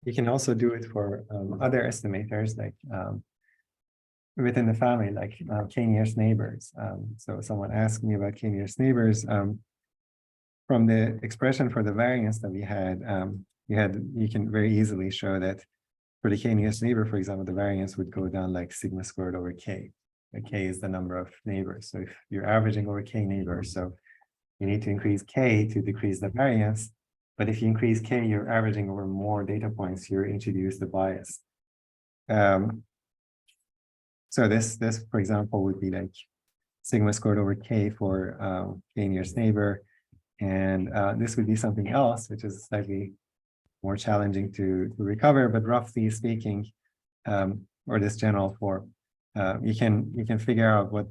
You can also do it for other estimators, like within the family, like k-nearest neighbors. So someone asked me about k-nearest neighbors. From the expression for the variance that we had, you can very easily show that for the k-nearest neighbor, for example, the variance would go down like sigma squared over k. K is the number of neighbors. So if you're averaging over k neighbors, so you need to increase k to decrease the variance. But if you increase k, you're averaging over more data points, you introduce the bias. So this, for example, would be like sigma squared over k for k-nearest neighbor. And this would be something else, which is slightly more challenging to recover, but roughly speaking, or this general form, you can figure out what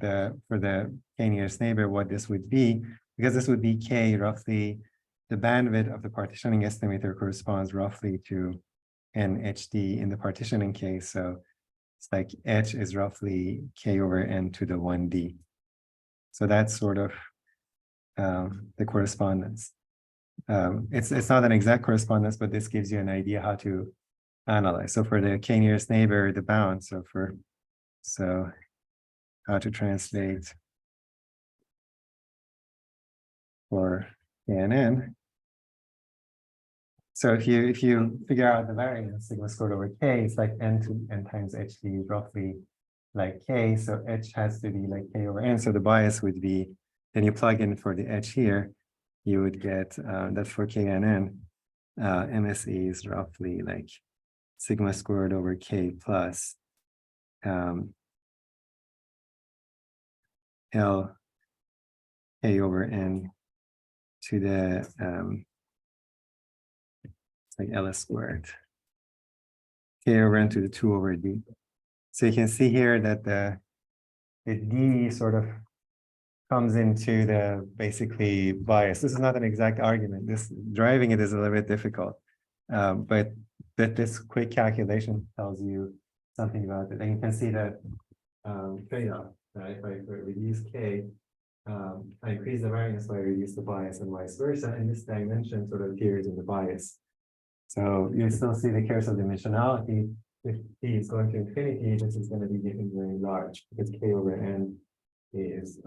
for the k-nearest neighbor, what this would be, because this would be k roughly, the bandwidth of the partitioning estimator corresponds roughly to NHD in the partitioning case. So it's like H is roughly k over n to the 1d. So that's sort of the correspondence. It's not an exact correspondence, but this gives you an idea how to analyze. So for the k-nearest neighbor, the bound, so how to translate for k and n. So if you figure out the variance sigma squared over k, it's like n to n times hd is roughly like k. So h has to be like k over n. So the bias would be, then you plug in for the h here, you would get that for k and n, MSE is roughly like sigma squared over k plus L k over n to the it's like Ls squared, k over n to the 2 over d. So you can see here that the d sort of comes into the basically bias. This is not an exact argument. This driving it is a little bit difficult, but that this quick calculation tells you something about it. And you can see that trade-off, right? If I reduce k, I increase the variance, so I reduce the bias, and vice versa. And this dimension sort of appears in the bias. So you still see the curse of dimensionality. If t is going to infinity, this is going to be getting very large because k over n is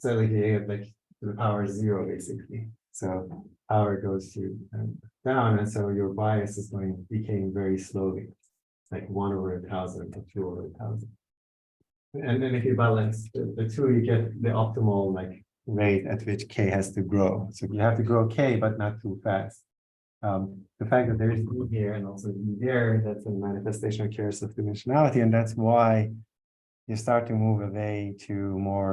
so like you get like to the power 0 basically. So power goes to down, and so your bias is going decaying very slowly, like 1 over 1,000 or 2 over 1,000. And then if you balance the two, you get the optimal like rate at which k has to grow. So you have to grow k, but not too fast. The fact that there is E here and also E there, that's a manifestation of curse of dimensionality, and that's why you start to move away to more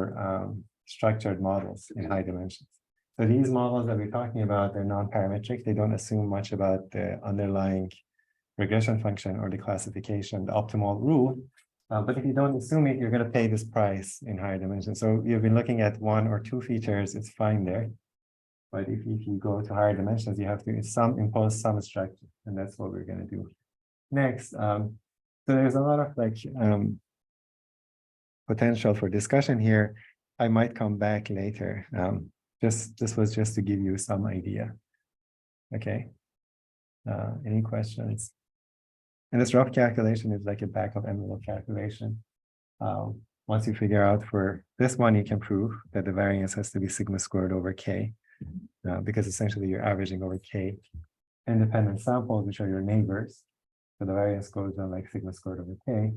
structured models in high dimensions. So these models that we're talking about, they're non-parametric. They don't assume much about the underlying regression function or the classification, the optimal rule. But if you don't assume it, you're going to pay this price in higher dimensions. So you've been looking at 1 or 2 features, it's fine there. But if you go to higher dimensions, you have to impose some structure, and that's what we're going to do next. So there's a lot of like potential for discussion here. I might come back later. This was just to give you some idea. Okay. Any questions? And this rough calculation is like a back of envelope calculation. Once you figure out for this one, you can prove that the variance has to be sigma squared over k, because essentially you're averaging over k independent samples, which are your neighbors. So the variance goes on like sigma squared over k.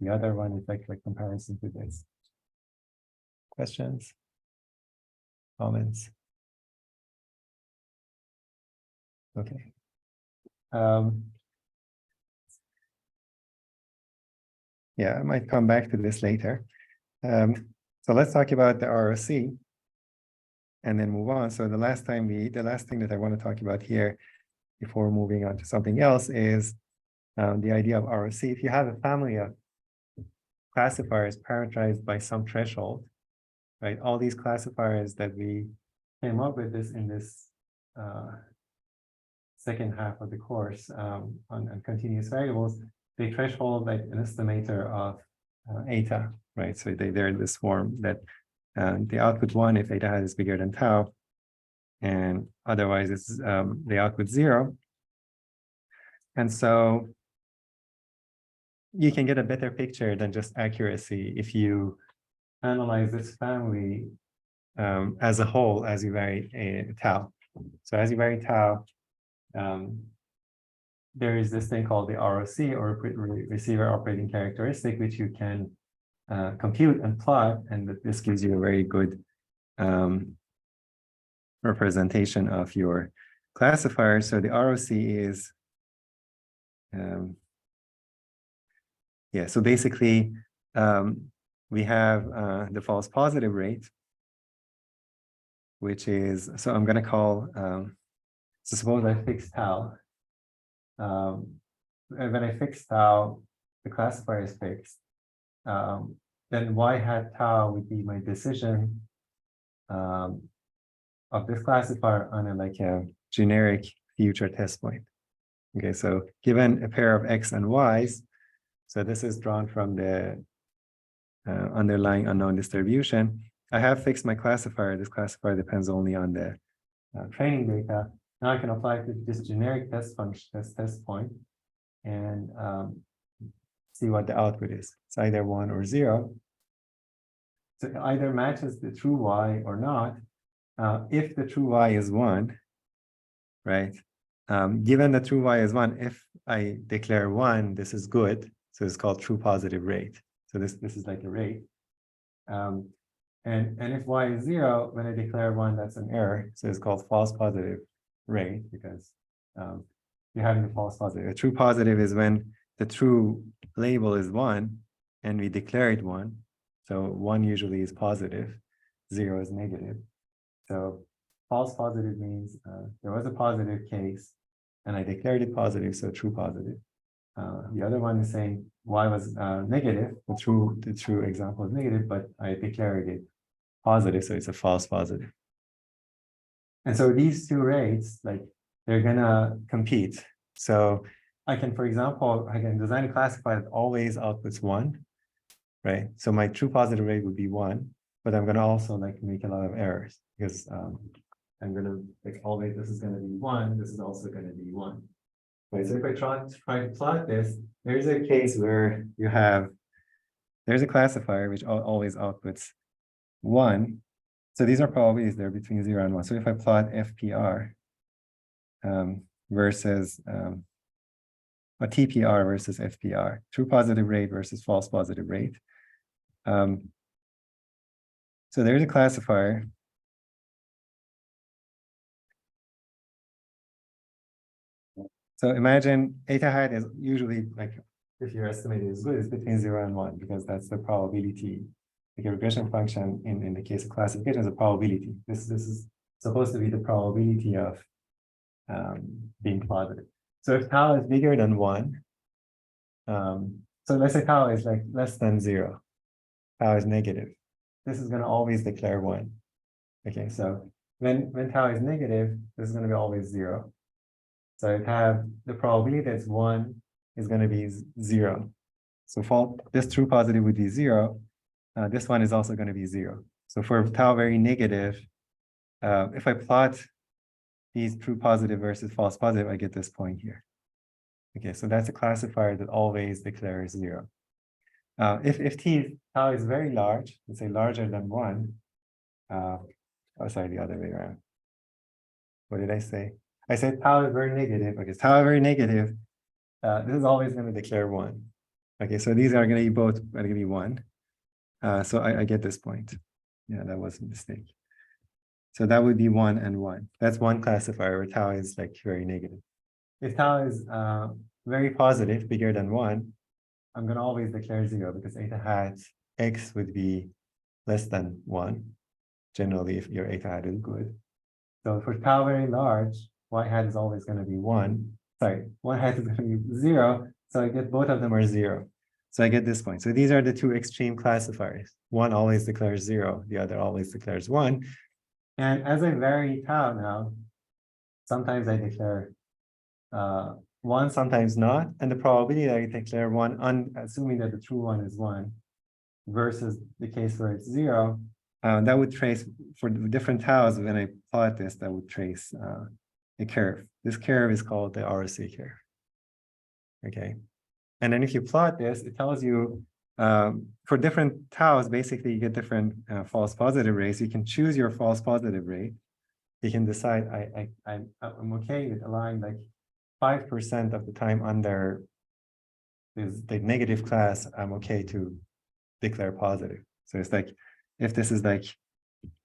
The other one is like comparison to this. Questions? Comments? Okay. Yeah, I might come back to this later. So let's talk about the ROC and then move on. So the last thing that I want to talk about here before moving on to something else is the idea of ROC. If you have a family of classifiers parameterized by some threshold, right? All these classifiers that we came up with in this second half of the course on continuous variables, they threshold like an estimator of eta, right? So they're in this form that the output 1, if eta is bigger than tau, and otherwise it's the output 0. And so you can get a better picture than just accuracy if you analyze this family as a whole as you vary tau. So as you vary tau, there is this thing called the ROC, or receiver operating characteristic, which you can compute and plot, and this gives you a very good representation of your classifier. So the ROC is, so basically we have the false positive rate, which is, so I'm going to call, so suppose I fix tau. And when I fix tau, the classifier is fixed. Then y hat tau would be my decision of this classifier on a generic future test point. Okay, so given a pair of x and y's, so this is drawn from the underlying unknown distribution. I have fixed my classifier. This classifier depends only on the training data. Now I can apply it to this generic test function, test point, and see what the output is. It's either 1 or 0. So it either matches the true y or not. If the true y is 1, right? Given the true y is 1, if I declare 1, this is good. So it's called true positive rate. So this is like a rate. And if y is 0, when I declare 1, that's an error. So it's called false positive rate, because you're having a false positive. A true positive is when the true label is 1 and we declare it 1. So 1 usually is positive, 0 is negative. So false positive means there was a positive case and I declared it positive, so true positive. The other one is saying y was negative, the true example is negative, but I declared it positive, so it's a false positive. And so these two rates, they're gonna compete. So I can, for example, I can design a classifier that always outputs 1, right? So my true positive rate would be 1, but I'm gonna also make a lot of errors, because I'm gonna always, this is gonna be 1, this is also gonna be 1. Right, so if I try to plot this, there's a case where you have, there's a classifier which always outputs 1. So these are probabilities, they're between 0 and 1. So if I plot FPR versus a TPR versus FPR, true positive rate versus false positive rate. So there's a classifier. So imagine eta hat is usually, if your estimate is good, it's between 0 and 1, because that's the probability. A regression function in the case of classification is a probability. This is supposed to be the probability of being plotted. So if tau is bigger than 1, so let's say tau is less than 0, tau is negative. This is going to always declare 1. Okay, so when tau is negative, this is going to be always 0. So I have the probability that's 1 is going to be 0. So this true positive would be 0. This one is also going to be 0. So for tau very negative, if I plot these true positive versus false positive, I get this point here. Okay, so that's a classifier that always declares 0. If tau is very large, let's say larger than 1, sorry, the other way around. What did I say? I said tau is very negative. Okay, tau is very negative. This is always going to declare 1. Okay, so these are going to be both going to be 1. So I get this point. Yeah, that was a mistake. So that would be 1 and 1. That's one classifier where tau is very negative. If tau is very positive, bigger than 1, I'm going to always declare 0, because eta hat x would be less than 1, generally, if your eta hat is good. So for tau very large, y hat is always going to be 1. Sorry, y hat is going to be 0. So I get both of them are 0. So I get this point. So these are the two extreme classifiers. One always declares 0. The other always declares 1. And as I vary tau now, sometimes I declare 1, sometimes not. And the probability that I declare 1, assuming that the true one is 1, versus the case where it's 0, that would trace for the different taus. When I plot this, that would trace a curve. This curve is called the ROC curve. Okay, and then if you plot this, it tells you for different taus, basically you get different false positive rates. You can choose your false positive rate. You can decide I'm okay with allowing like 5% of the time under the negative class. I'm okay to declare positive. So it's like if this is like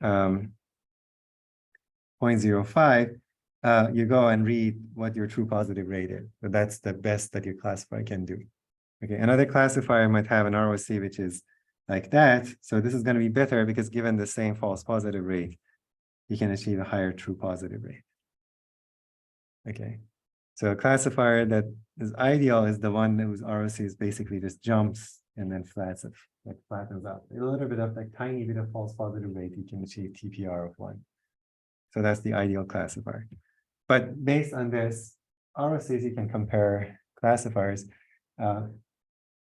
0.05, you go and read what your true positive rate is. So that's the best that your classifier can do. Okay, another classifier might have an ROC which is like that. So this is going to be better because given the same false positive rate, you can achieve a higher true positive rate. Okay, so a classifier that is ideal is the one whose ROC is basically just jumps and then flattens out. A little bit of like tiny bit of false positive rate, you can achieve TPR of 1. So that's the ideal classifier. But based on this, ROCs, you can compare classifiers.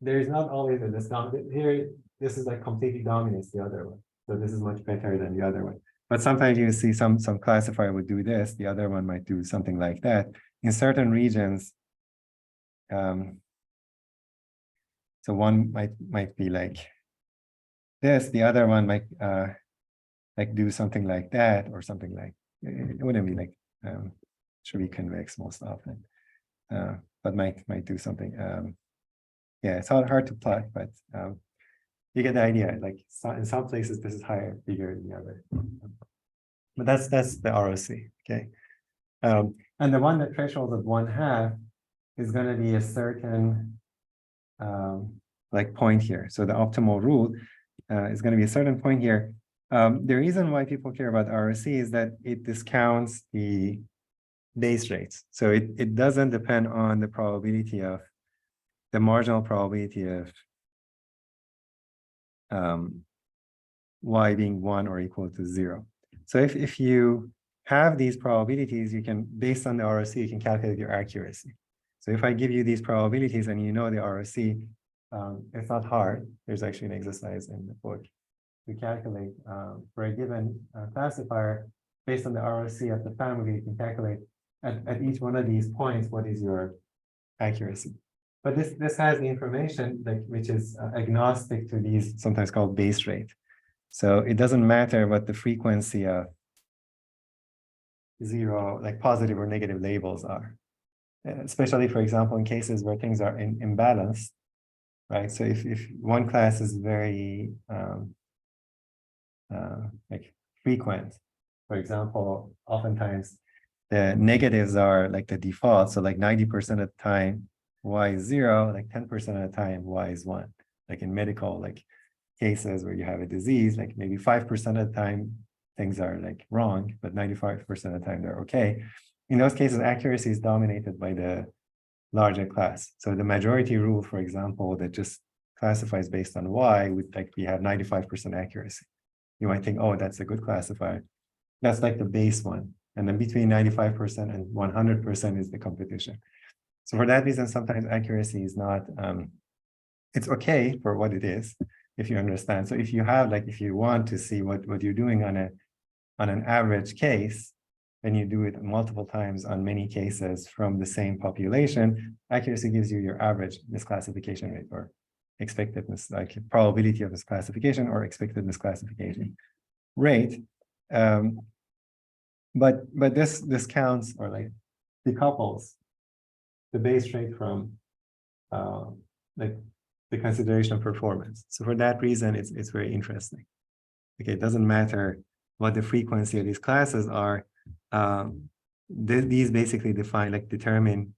There is not always a discount. Here, this is like completely dominates the other one. So this is much better than the other one. But sometimes you see some classifier would do this, the other one might do something like that. In certain regions, so one might be like this, the other one might like do something like that, or something like, it wouldn't be like should be convex most often, but might do something. Yeah, it's hard to plot, but you get the idea. Like in some places, this is higher, bigger than the other. But that's the ROC. Okay, and the one that threshold of 1/2 is going to be a certain like point here. So the optimal rule is going to be a certain point here. The reason why people care about ROC is that it discounts the base rates. So it doesn't depend on the probability of the marginal probability of y being 1 or equal to 0. So if you have these probabilities, you can, based on the ROC, you can calculate your accuracy. So if I give you these probabilities and you know the ROC, it's not hard. There's actually an exercise in the book to calculate for a given classifier based on the ROC of the family. You can calculate at each one of these points what is your accuracy. But this has the information like which is agnostic to these, sometimes called base rate. So it doesn't matter what the frequency of 0, like positive or negative labels are, especially, for example, in cases where things are imbalanced, right? So if one class is very like frequent, for example, oftentimes the negatives are like the default. So like 90% of the time, y is 0, like 10% of the time, y is 1. Like in medical, like cases where you have a disease, like maybe 5% of the time things are like wrong, but 95% of the time they're okay. In those cases, accuracy is dominated by the larger class. So the majority rule, for example, that just classifies based on y would like we have 95% accuracy. You might think, oh, that's a good classifier. That's like the base one. And then between 95% and 100% is the competition. So for that reason, sometimes accuracy is not, it's okay for what it is, if you understand. So if you have, like, if you want to see what you're doing on an average case, then you do it multiple times on many cases from the same population, accuracy gives you your average misclassification rate or expected like probability of misclassification or expected misclassification rate. But this counts or like decouples the base rate from like the consideration of performance. So for that reason, it's very interesting. Okay, it doesn't matter what the frequency of these classes are. These basically determine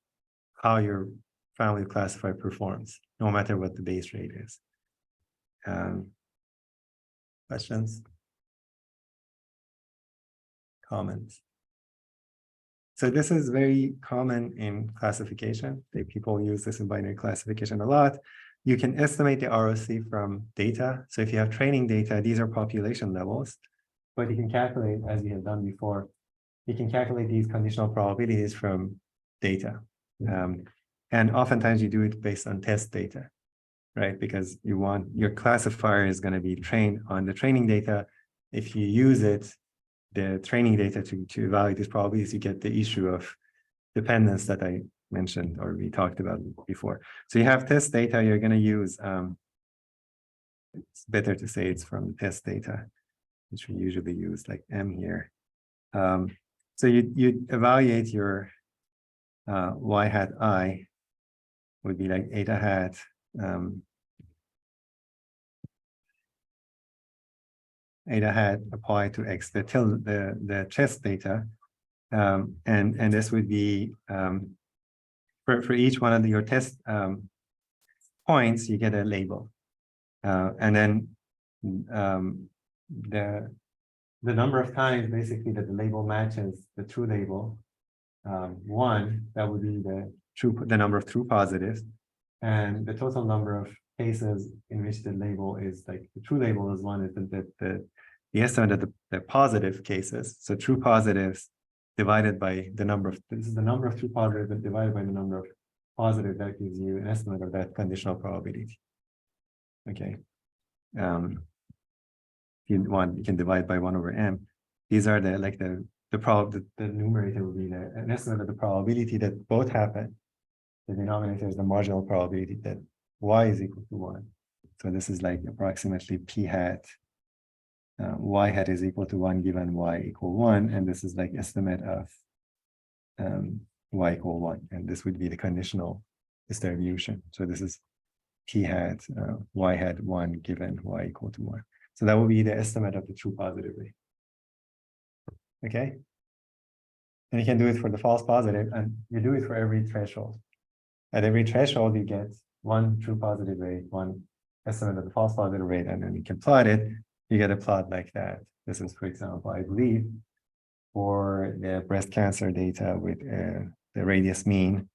how your family classifier performs, no matter what the base rate is. Questions? Comments? So this is very common in classification. People use this in binary classification a lot. You can estimate the ROC from data. So if you have training data, these are population levels, but you can calculate, as we have done before, you can calculate these conditional probabilities from data. And oftentimes you do it based on test data, right? Because you want your classifier is going to be trained on the training data. if you use it, the training data to evaluate these probabilities, you get the issue of dependence that I mentioned or we talked about before. So you have test data, you're going to use, it's better to say it's from test data, which we usually use like M here. So you evaluate your y hat I would be like eta hat eta hat applied to x, the test data, and this would be for each one of your test points, you get a label, and then the number of times basically that the label matches the true label, one, that would be the number of true positives, and the total number of cases in which the label is like the true label is one, is the estimate of the positive cases. So true positives divided by the number of, this is the number of true positives divided by the number of positive, that gives you an estimate of that conditional probability. Okay. If you want, you can divide by 1 over m. These are the numerator will be an estimate of the probability that both happen. The denominator is the marginal probability that y is equal to 1. So this is like approximately p hat. Y hat is equal to 1 given y equal 1, and this is like estimate of y equal 1, and this would be the conditional distribution. So this is p hat y hat 1 given y equal to 1. So that will be the estimate of the true positive rate. Okay, and you can do it for the false positive, and you do it for every threshold. At every threshold, you get one true positive rate, one estimate of the false positive rate, and then you can plot it. You get a plot like that. This is, for example, I believe, for the breast cancer data with the radius mean,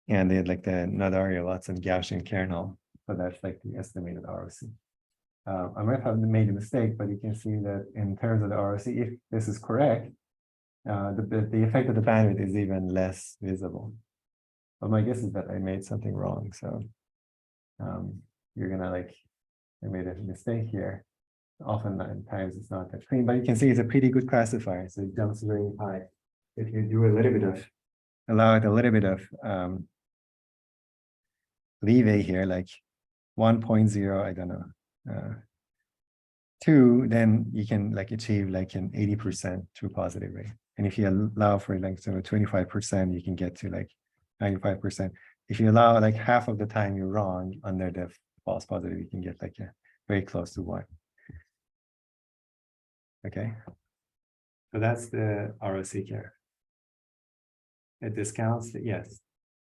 and they had like the Nadaria Watson Gaussian kernel. So that's like the estimated ROC. I might have made a mistake, but you can see that in terms of the ROC, if this is correct, the effect of the bandwidth is even less visible. But my guess is that I made something wrong. So you're gonna like, I made a mistake here. Oftentimes it's not that clean, but you can see it's a pretty good classifier. So it jumps very high. If you do a little bit of, allow it a little bit of leeway here, like 1.0, I don't know, 2, then you can like achieve like an 80% true positive rate. And if you allow for like 25%, you can get to like 95%. If you allow like half of the time you're wrong under the false positive, you can get like a very close to 1. Okay, so that's the ROC here. It discounts the, yes.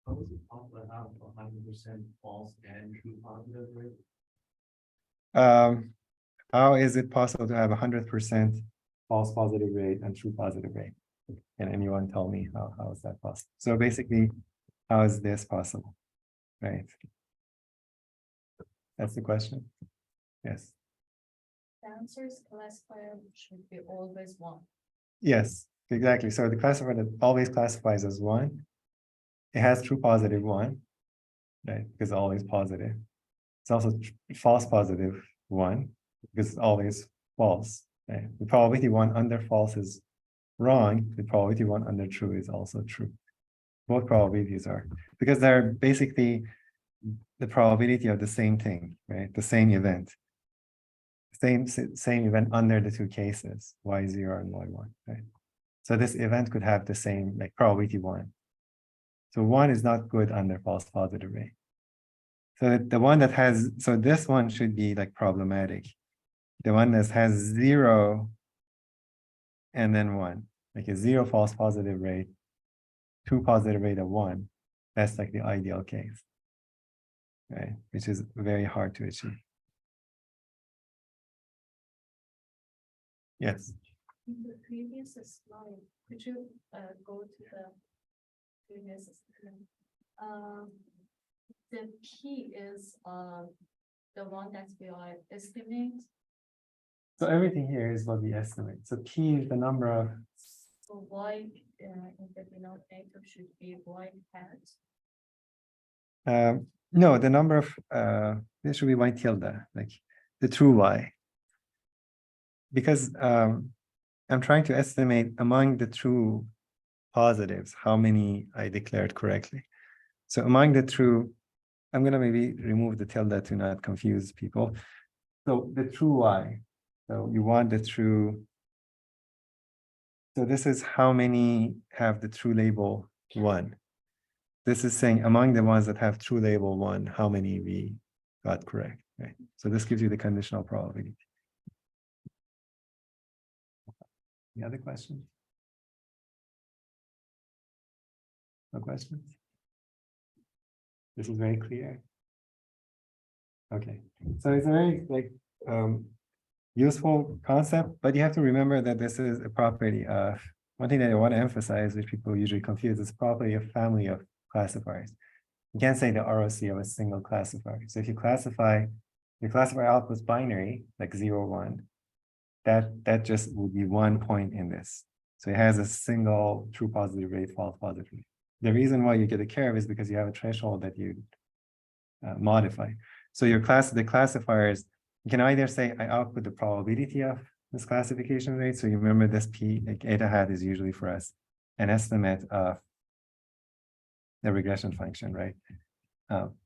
How is it possible to have 100% false and true positive rate? How is it possible to have 100% false positive rate and true positive rate? Can anyone tell me how is that possible? So basically, how is this possible? Right. That's the question. Yes. The answer's classifier should be always 1. Yes, exactly. So the classifier that always classifies as 1, it has true positive 1, right? Because always positive. It's also false positive 1, because it's always false. Right? The probability 1 under false is wrong. The probability 1 under true is also true. Both probabilities are, because they're basically the probability of the same thing, right? The same event. Same event under the two cases, y0 and y1, right? So this event could have the same like probability 1. So 1 is not good under false positive rate. So the one that has, so this one should be like problematic. The one that has 0 and then 1, like a 0 false positive rate, 2 positive rate of 1, that's like the ideal case, right? Which is very hard to achieve. Yes. In the previous slide, could you go to the previous slide? The P is the one that we are estimating. So everything here is what we estimate. So P is the number of. So Y in the denominator should be Y hat. No, the number of this should be Y tilde, like the true Y. because I'm trying to estimate among the true positives, how many I declared correctly. So among the true, I'm gonna maybe remove the tilde to not confuse people. So the true y, so you want the true, so this is how many have the true label 1. This is saying among the ones that have true label 1, how many we got correct, right? So this gives you the conditional probability. Any other questions? No questions? This is very clear. Okay, so it's a very useful concept, but you have to remember that this is a property of, one thing that I want to emphasize, which people usually confuse, is property of family of classifiers. You can't say the ROC of a single classifier. So if you classify, your classifier output is binary, like 0, 1, that just would be 1 point in this. So it has a single true positive rate, false positive rate. The reason why you get a curve is because you have a threshold that you modify. So the classifiers, you can either say I output the probability of this classification rate. So you remember this P, like eta hat is usually for us an estimate of the regression function, right?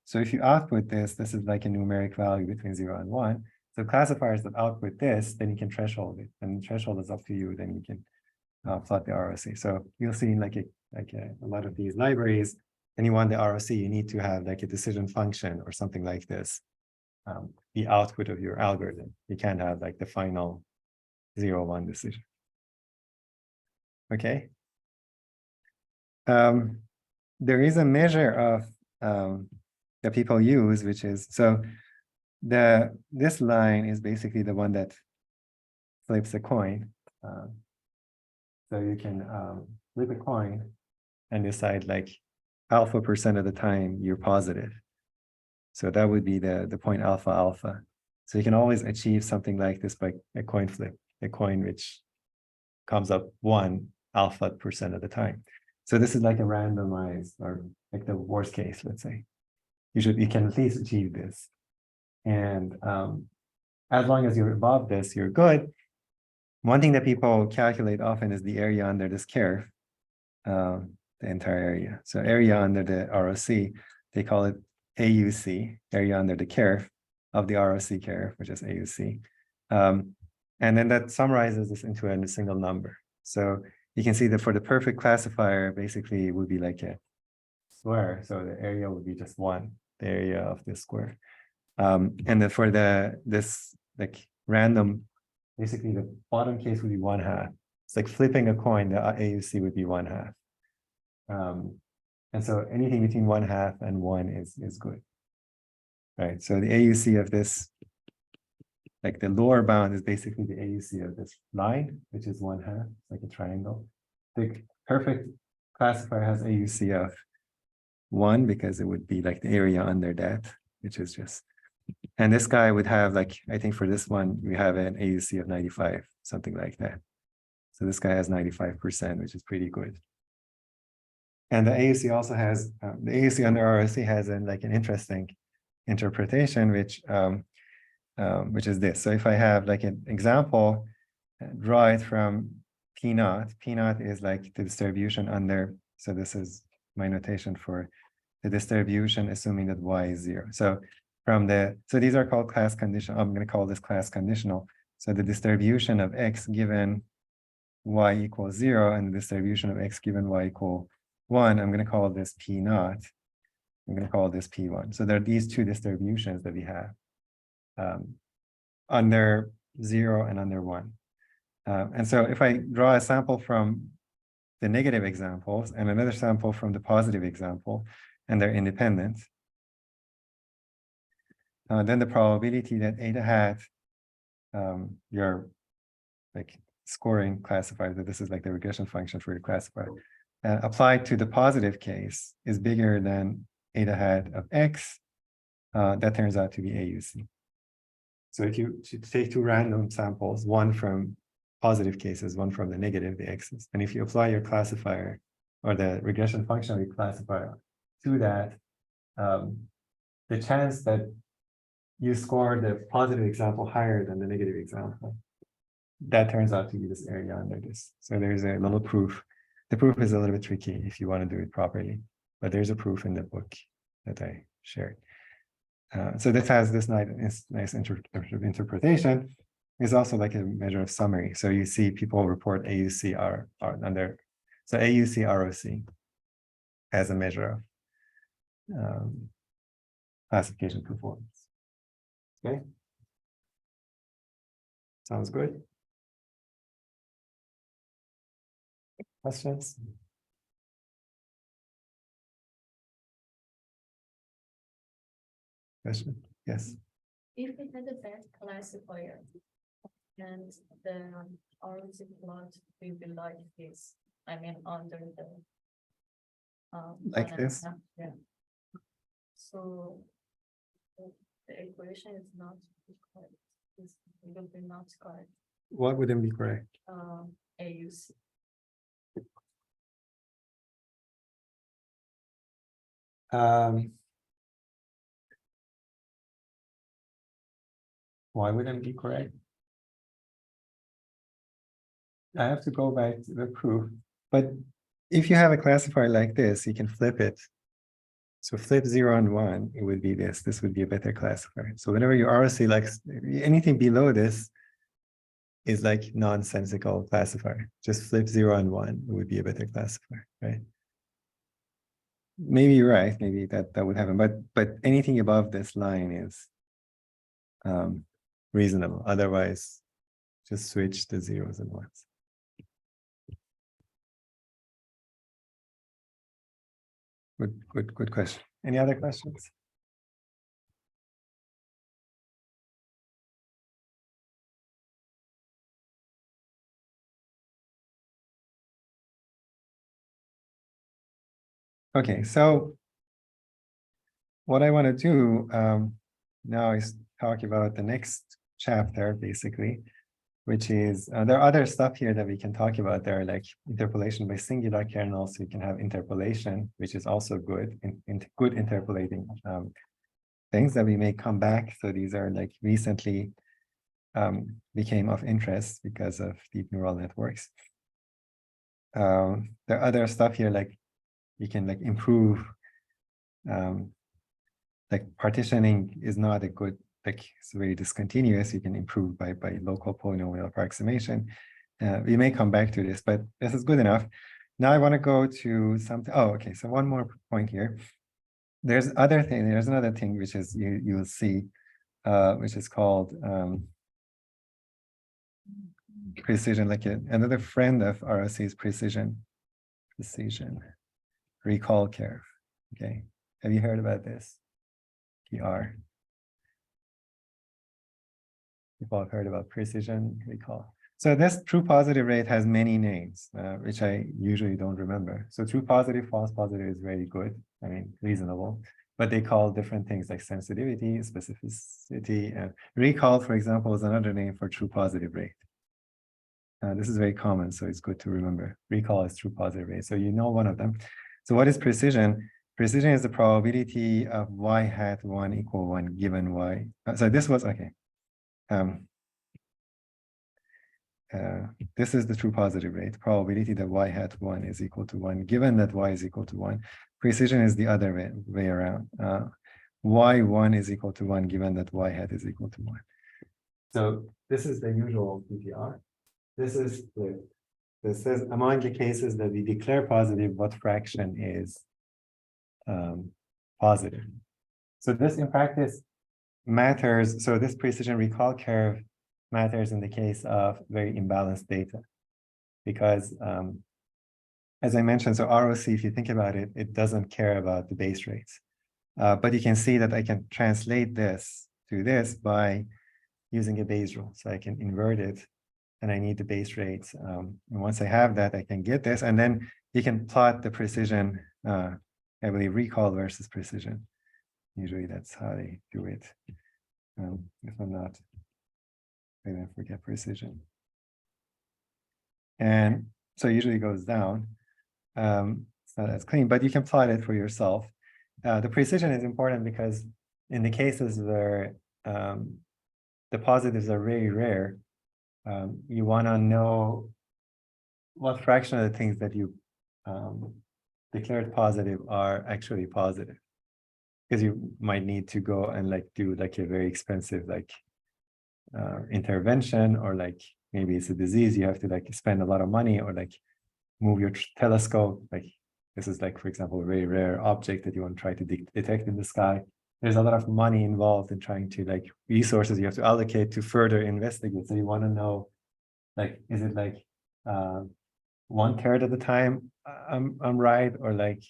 So if you output this is like a numeric value between 0 and 1. So classifiers that output this, then you can threshold it, and the threshold is up to you. Then you can plot the ROC. So you'll see in a lot of these libraries, and you want the ROC, you need to have like a decision function or something like this, the output of your algorithm. You can't have like the final 0, 1 decision. Okay. There is a measure of that people use, which is, so this line is basically the one that flips a coin. So you can flip a coin and decide like alpha % of the time you're positive. So that would be the point alpha alpha. So you can always achieve something like this by a coin flip, a coin which comes up 1 alpha % of the time. So this is like a randomized, or like the worst case, let's say. You can at least achieve this. And as long as you're above this, you're good. One thing that people calculate often is the area under this curve, the entire area. So area under the ROC, they call it AUC, area under the curve of the ROC curve, which is AUC. And then that summarizes this into a single number. So you can see that for the perfect classifier, basically it would be like a square. So the area would be just 1, the area of this square. And then for this like random, basically the bottom case would be 1/2. It's like flipping a coin, the AUC would be 1/2. And so anything between 1/2 and 1 is good. Right. So the AUC of this, like the lower bound is basically the AUC of this line, which is 1/2, like a triangle. The perfect classifier has AUC of 1 because it would be like the area under that, which is just, and this guy would have like, I think for this one, we have an AUC of 95, something like that. So this guy has 95%, which is pretty good. And the AUC also has, the AUC under ROC has an interesting interpretation, which is this. So if I have like an example, draw it from P0. P0 is like the distribution under, so this is my notation for the distribution, assuming that y is 0. So so these are called class conditional. I'm going to call this class conditional. So the distribution of x given y equals 0 and the distribution of x given y equal 1, I'm going to call this P0. I'm going to call this P1. So there are these two distributions that we have under 0 and under 1. And so if I draw a sample from the negative examples and another sample from the positive example, and they're independent, then the probability that eta hat, your like scoring classifier, that this is like the regression function for your classifier, applied to the positive case is bigger than eta hat of x. That turns out to be AUC. So if you take 2 random samples, one from positive cases, one from the negative, the x's, and if you apply your classifier or the regression function of your classifier to that, the chance that you score the positive example higher than the negative example that turns out to be this area under this. So there's a little proof. The proof is a little bit tricky if you want to do it properly, but there's a proof in the book that I shared. So this has this nice interpretation. It's also like a measure of summary. So you see people report AUC are under, so AUC ROC as a measure of classification performance. Okay. Sounds good. Questions? Question? Yes. If we had a best classifier and the ROC plot will be like this, I mean, under the Like 1.5, this? yeah. So the equation is not correct. It will be not correct. What wouldn't be correct? AUC. Why wouldn't it be correct? I have to go back to the proof, but if you have a classifier like this, you can flip it. So flip 0 and 1, it would be this. This would be a better classifier. So whenever your ROC, like anything below this is like nonsensical classifier. Just flip 0 and 1, it would be a better classifier, right? Maybe you're right. Maybe that would happen, but anything above this line is reasonable. Otherwise, just switch the zeros and ones. Good question. Any other questions? Okay, so what I want to do now is talk about the next chapter, basically, which is, there are other stuff here that we can talk about. There are like interpolation by singular kernels. You can have interpolation, which is also good, good interpolating things that we may come back. So these are like recently became of interest because of deep neural networks. There are other stuff here, like you can like improve, like partitioning is not a good, like it's very discontinuous. You can improve by local polynomial approximation. We may come back to this, but this is good enough. Now I want to go to something. Oh, okay. So one more point here. There's another thing which is you'll see, which is called precision, like another friend of ROC is precision recall curve. Okay, have you heard about this? PR. People have heard about precision recall. So this true positive rate has many names, which I usually don't remember. So true positive, false positive is very good. I mean, reasonable, but they call different things like sensitivity, specificity, and recall, for example, is another name for true positive rate. This is very common, so it's good to remember. Recall is true positive rate. So you know one of them. So what is precision? Precision is the probability of y hat 1 equal 1 given y. So this was, okay. This is the true positive rate, probability that y hat 1 is equal to 1, given that y is equal to 1. Precision is the other way around. Y1 is equal to 1, given that y hat is equal to 1. So this is the usual PPR. This is this says among the cases that we declare positive, what fraction is positive. So this in practice matters. So this precision recall curve matters in the case of very imbalanced data, because as I mentioned, so ROC, if you think about it, it doesn't care about the base rates. But you can see that I can translate this to this by using a Bayes rule. So I can invert it, and I need the base rates. And once I have that, I can get this. And then you can plot the precision, I believe recall versus precision. Usually that's how they do it. If I'm not, I don't forget precision. And so usually it goes down. It's not as clean, but you can plot it for yourself. The precision is important because in the cases where the positives are very rare, you want to know what fraction of the things that you declared positive are actually positive. Because you might need to go and like do like a very expensive like intervention, or like maybe it's a disease, you have to like spend a lot of money, or like move your telescope. Like this is like, for example, a very rare object that you want to try to detect in the sky. There's a lot of money involved in trying to like resources you have to allocate to further investigate. So you want to know, like, is it like 1/3 of the time I'm right, or like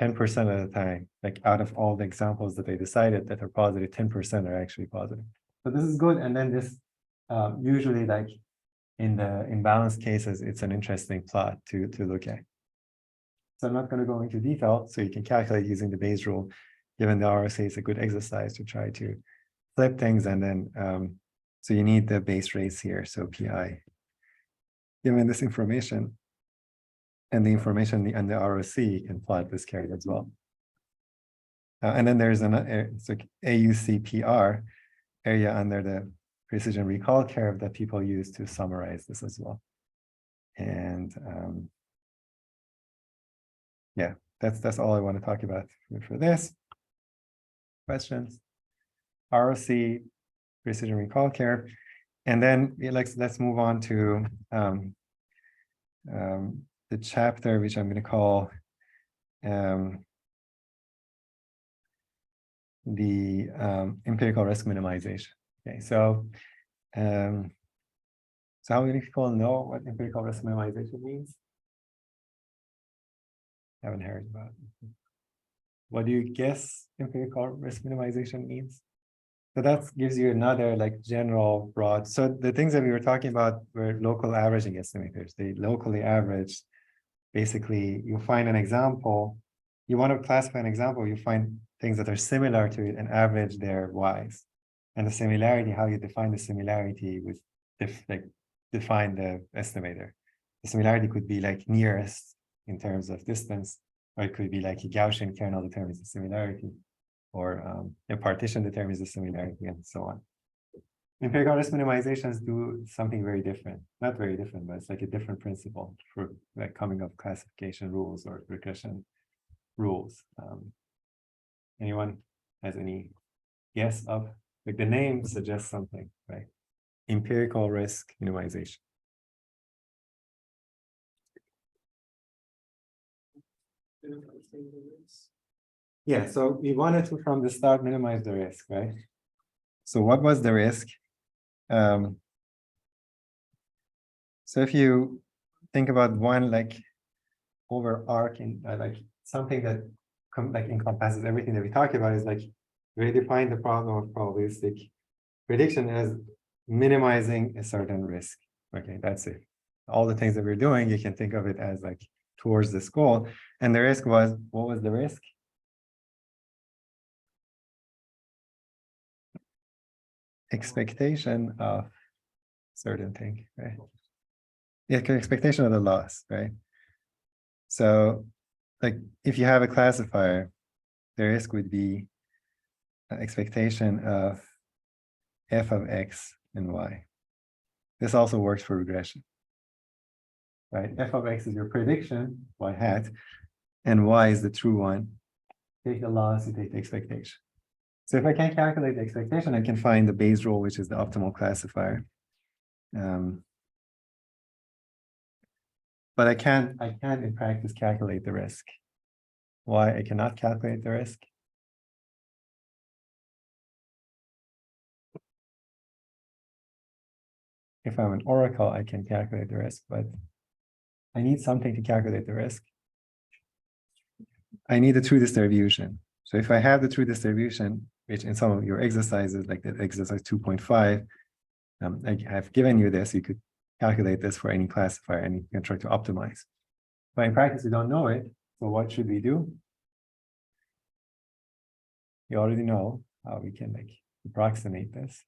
10% of the time, like out of all the examples that they decided that are positive, 10% are actually positive. So this is good. And then this usually like in the imbalanced cases, it's an interesting plot to look at. So I'm not going to go into detail, so you can calculate using the Bayes rule. Given the RSA, it's a good exercise to try to flip things. And then so you need the base rates here. So PI, given this information and the information and the ROC, you can plot this carry as well. And then there's another, it's like AUCPR, area under the precision recall curve, that people use to summarize this as well. And yeah, that's all I want to talk about for this. Questions? ROC, precision recall curve. And then let's move on to the chapter, which I'm going to call the empirical risk minimization. Okay, so how many people know what empirical risk minimization means? Haven't heard about it. What do you guess empirical risk minimization means? So that gives you another like general broad. So the things that we were talking about were local averaging estimators. They locally average. Basically, you find an example, you want to classify an example, you find things that are similar to it and average their y's. And the similarity, how you define the similarity with define the estimator. The similarity could be like nearest in terms of distance, or it could be like a Gaussian kernel determines the similarity, or a partition determines the similarity, and so on. Empirical risk minimizations do something very different. Not very different, but it's like a different principle for like coming up classification rules or regression rules. Anyone has any guess of, like, the name suggests something, right? Empirical risk minimization. Yeah, so we wanted to from the start minimize the risk, right? So what was the risk? So if you think about one like overarching, like something that like encompasses everything that we talked about, is like we define the problem of probabilistic prediction as minimizing a certain risk. Okay, that's it. All the things that we're doing, you can think of it as like towards this goal. And the risk was, what was the risk? Expectation of certain thing, right? Yeah, expectation of the loss, right? So like if you have a classifier, the risk would be an expectation of f of x and y. This also works for regression, right? F of x is your prediction, y hat, and y is the true one. Take the loss, you take the expectation. So if I can calculate the expectation, I can find the Bayes rule, which is the optimal classifier. But I can't in practice calculate the risk. Why I cannot calculate the risk? If I'm an oracle, I can calculate the risk, but I need something to calculate the risk. I need a true distribution. So if I have the true distribution, which in some of your exercises, like the exercise 2.5, I have given you this, you could calculate this for any classifier and you can try to optimize. But in practice, we don't know it. So what should we do? You already know how we can like approximate this.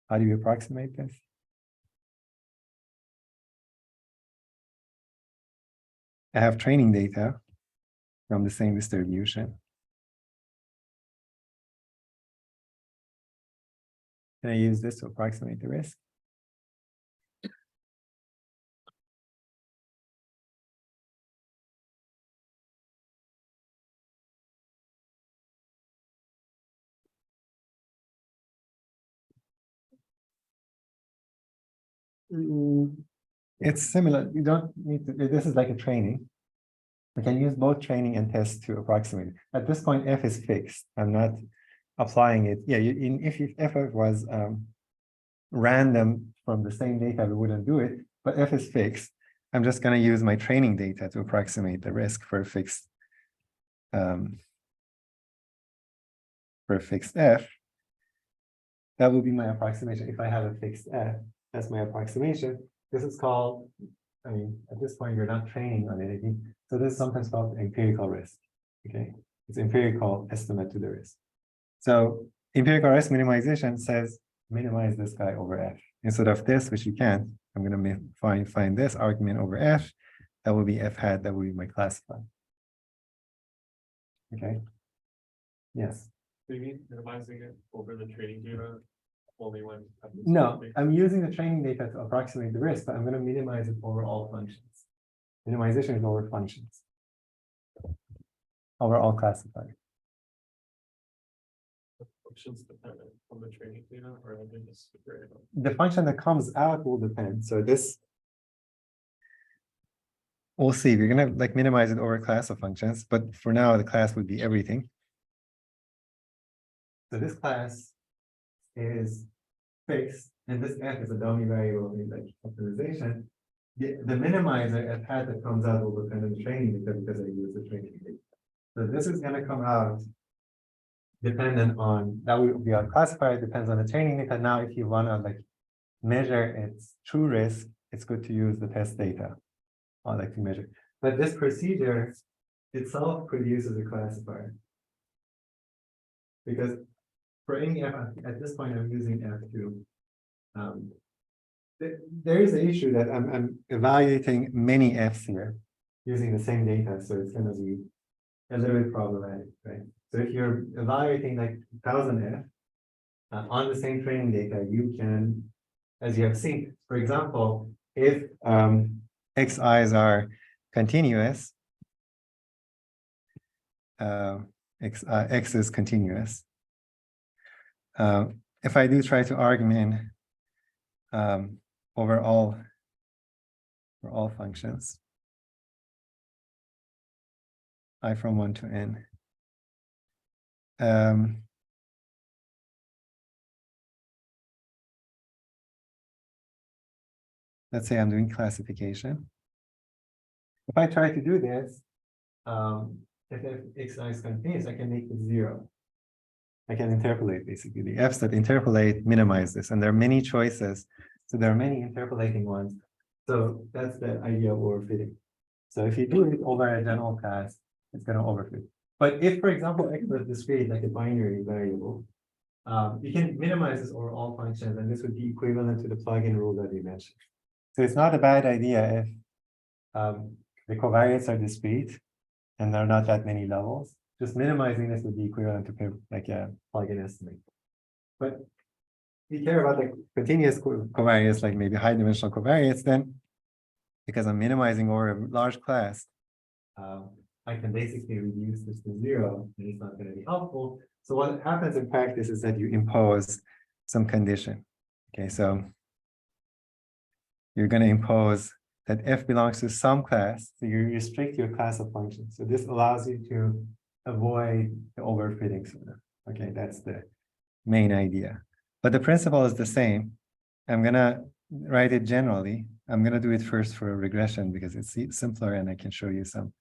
How do you approximate this? I have training data from the same distribution. Can I use this to approximate the risk? It's similar. You don't need to, this is like a training. We can use both training and test to approximate. At this point, F is fixed. I'm not applying it. Yeah, if F was random from the same data, we wouldn't do it, but F is fixed. I'm just going to use my training data to approximate the risk for a fixed F. That will be my approximation. If I have a fixed F, that's my approximation. This is called, I mean, at this point, you're not training on anything. So this is sometimes called empirical risk. Okay, it's empirical estimate to the risk. So empirical risk minimization says minimize this guy over F. Instead of this, which you can't, I'm going to find this argument over F. That will be F hat. That will be my classifier. Okay. Yes. Do you mean minimizing it over the training data only when? No, I'm using the training data to approximate the risk, but I'm going to minimize it over all functions. Minimization is over functions. Over all classifiers. Functions dependent on the training data, or are they just separated? The function that comes out will depend. So this, we'll see. We're going to like minimize it over a class of functions, but for now, the class would be everything. So this class is fixed, and this F is a dummy variable in like optimization. The minimizer F hat that comes out will depend on the training data because I use the training data. So this is going to come out dependent on, that will be our classifier, depends on the training data. Now, if you want to like measure its true risk, it's good to use the test data or like to measure. But this procedure itself produces a classifier. Because for any F, at this point, I'm using F2. There is an issue that I'm evaluating many Fs here using the same data, so it's going to be a little bit problematic, right? So if you're evaluating like 1000 F on the same training data, you can, as you have seen, for example, if Xi's are continuous, X is continuous. If I do try to argument over all for all functions, I from 1 to n. Let's say I'm doing classification. If I try to do this, if Xi is continuous, I can make it 0. I can interpolate basically the Fs that interpolate minimize this, and there are many choices. So there are many interpolating ones. So that's the idea of overfitting. So if you do it over a general class, it's going to overfit. But if, for example, X was discrete, like a binary variable, you can minimize this over all functions, and this would be equivalent to the plug-in rule that we mentioned. So it's not a bad idea if the covariates are discrete and there are not that many levels. Just minimizing this would be equivalent to like a plug-in estimate. But if you care about the continuous covariates, like maybe high-dimensional covariates, then because I'm minimizing over a large class, I can basically reduce this to 0, and it's not going to be helpful. So what happens in practice is that you impose some condition. Okay, so you're going to impose that F belongs to some class, so you restrict your class of functions. So this allows you to avoid the overfitting sort of. Okay, that's the main idea. But the principle is the same. I'm going to write it generally. I'm going to do it first for a regression because it's simpler and I can show you some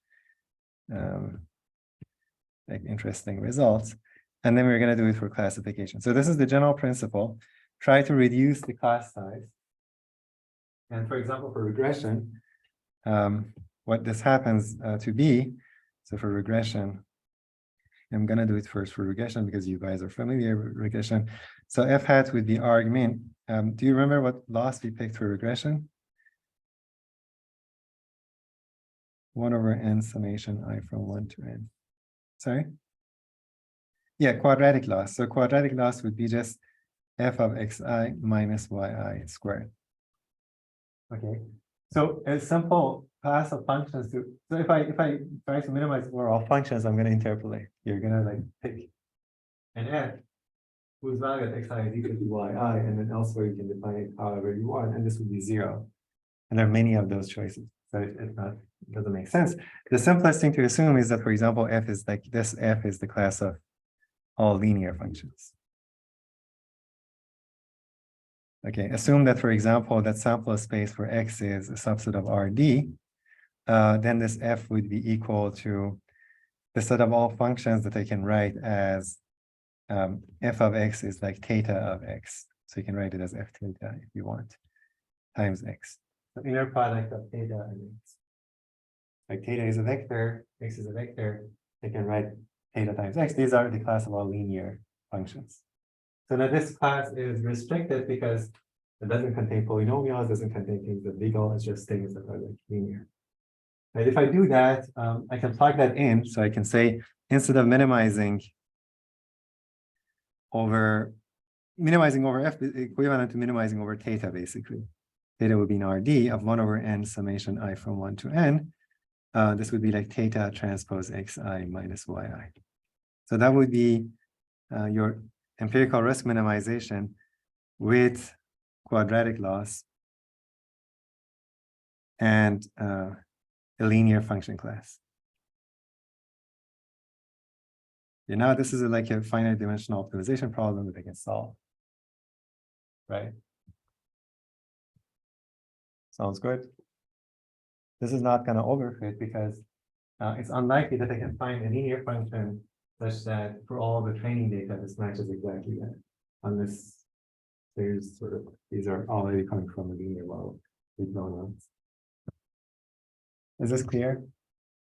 like interesting results. And then we're going to do it for classification. So this is the general principle. Try to reduce the class size. And for example, for regression, what this happens to be, so for regression, I'm going to do it first for regression because you guys are familiar with regression. So F hat would be argument. Do you remember what loss we picked for regression? 1 over n summation I from 1 to n. Sorry? Yeah, quadratic loss. So quadratic loss would be just f of xi minus yi squared. Okay, so a simple class of functions to, so if I try to minimize over all functions, I'm going to interpolate. You're going to like pick an f whose value at xi is equal to yi, and then elsewhere you can define it however you want, and this would be 0. And there are many of those choices, so it doesn't make sense. The simplest thing to assume is that, for example, f is like this, f is the class of all linear functions. Okay, assume that, for example, that sample space for x is a subset of Rd, then this f would be equal to the set of all functions that I can write as f of x is like theta of x. So you can write it as f theta if you want, times x. The inner product of theta and x. Like theta is a vector, x is a vector, I can write theta times x. These are the class of all linear functions. So now this class is restricted because it doesn't contain polynomials, doesn't contain things that legal, it's just things that are like linear. And if I do that, I can plug that in. So I can say, instead of minimizing over f is equivalent to minimizing over theta, basically. Theta would be an Rd of 1 over n summation I from 1 to n. This would be like theta transpose xi minus yi. So that would be your empirical risk minimization with quadratic loss and a linear function class. Yeah, now this is like a finite dimensional optimization problem that I can solve. Right? Sounds good. This is not going to overfit because it's unlikely that I can find a linear function such that for all the training data, this matches exactly that, unless there's sort of, these are already coming from a linear model with no ones. Is this clear?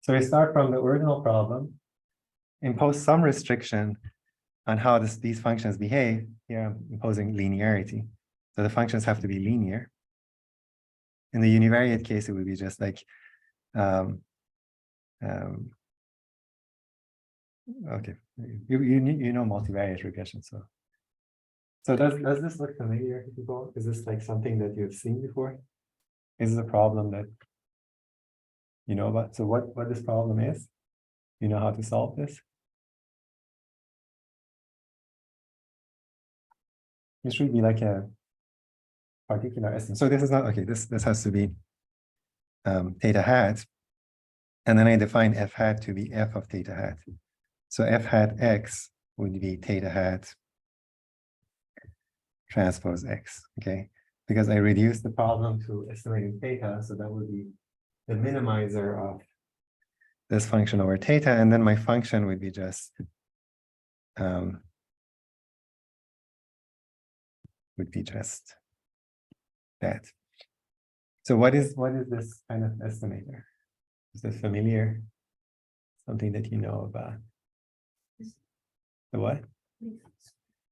So we start from the original problem, impose some restriction on how these functions behave. Here I'm imposing linearity. So the functions have to be linear. In the univariate case, it would be just like, okay, you know multivariate regression. So does this look familiar to people? Is this like something that you've seen before? Is this a problem that you know about? So what this problem is? You know how to solve this? This should be like a particular estimate. So this is not okay. This has to be theta hat, and then I define f hat to be f of theta hat. So f hat x would be theta hat transpose x. Okay, because I reduced the problem to estimating theta, so that would be the minimizer of this function over theta, and then my function would be just that. So what is this kind of estimator? Is this familiar? Something that you know about? The what?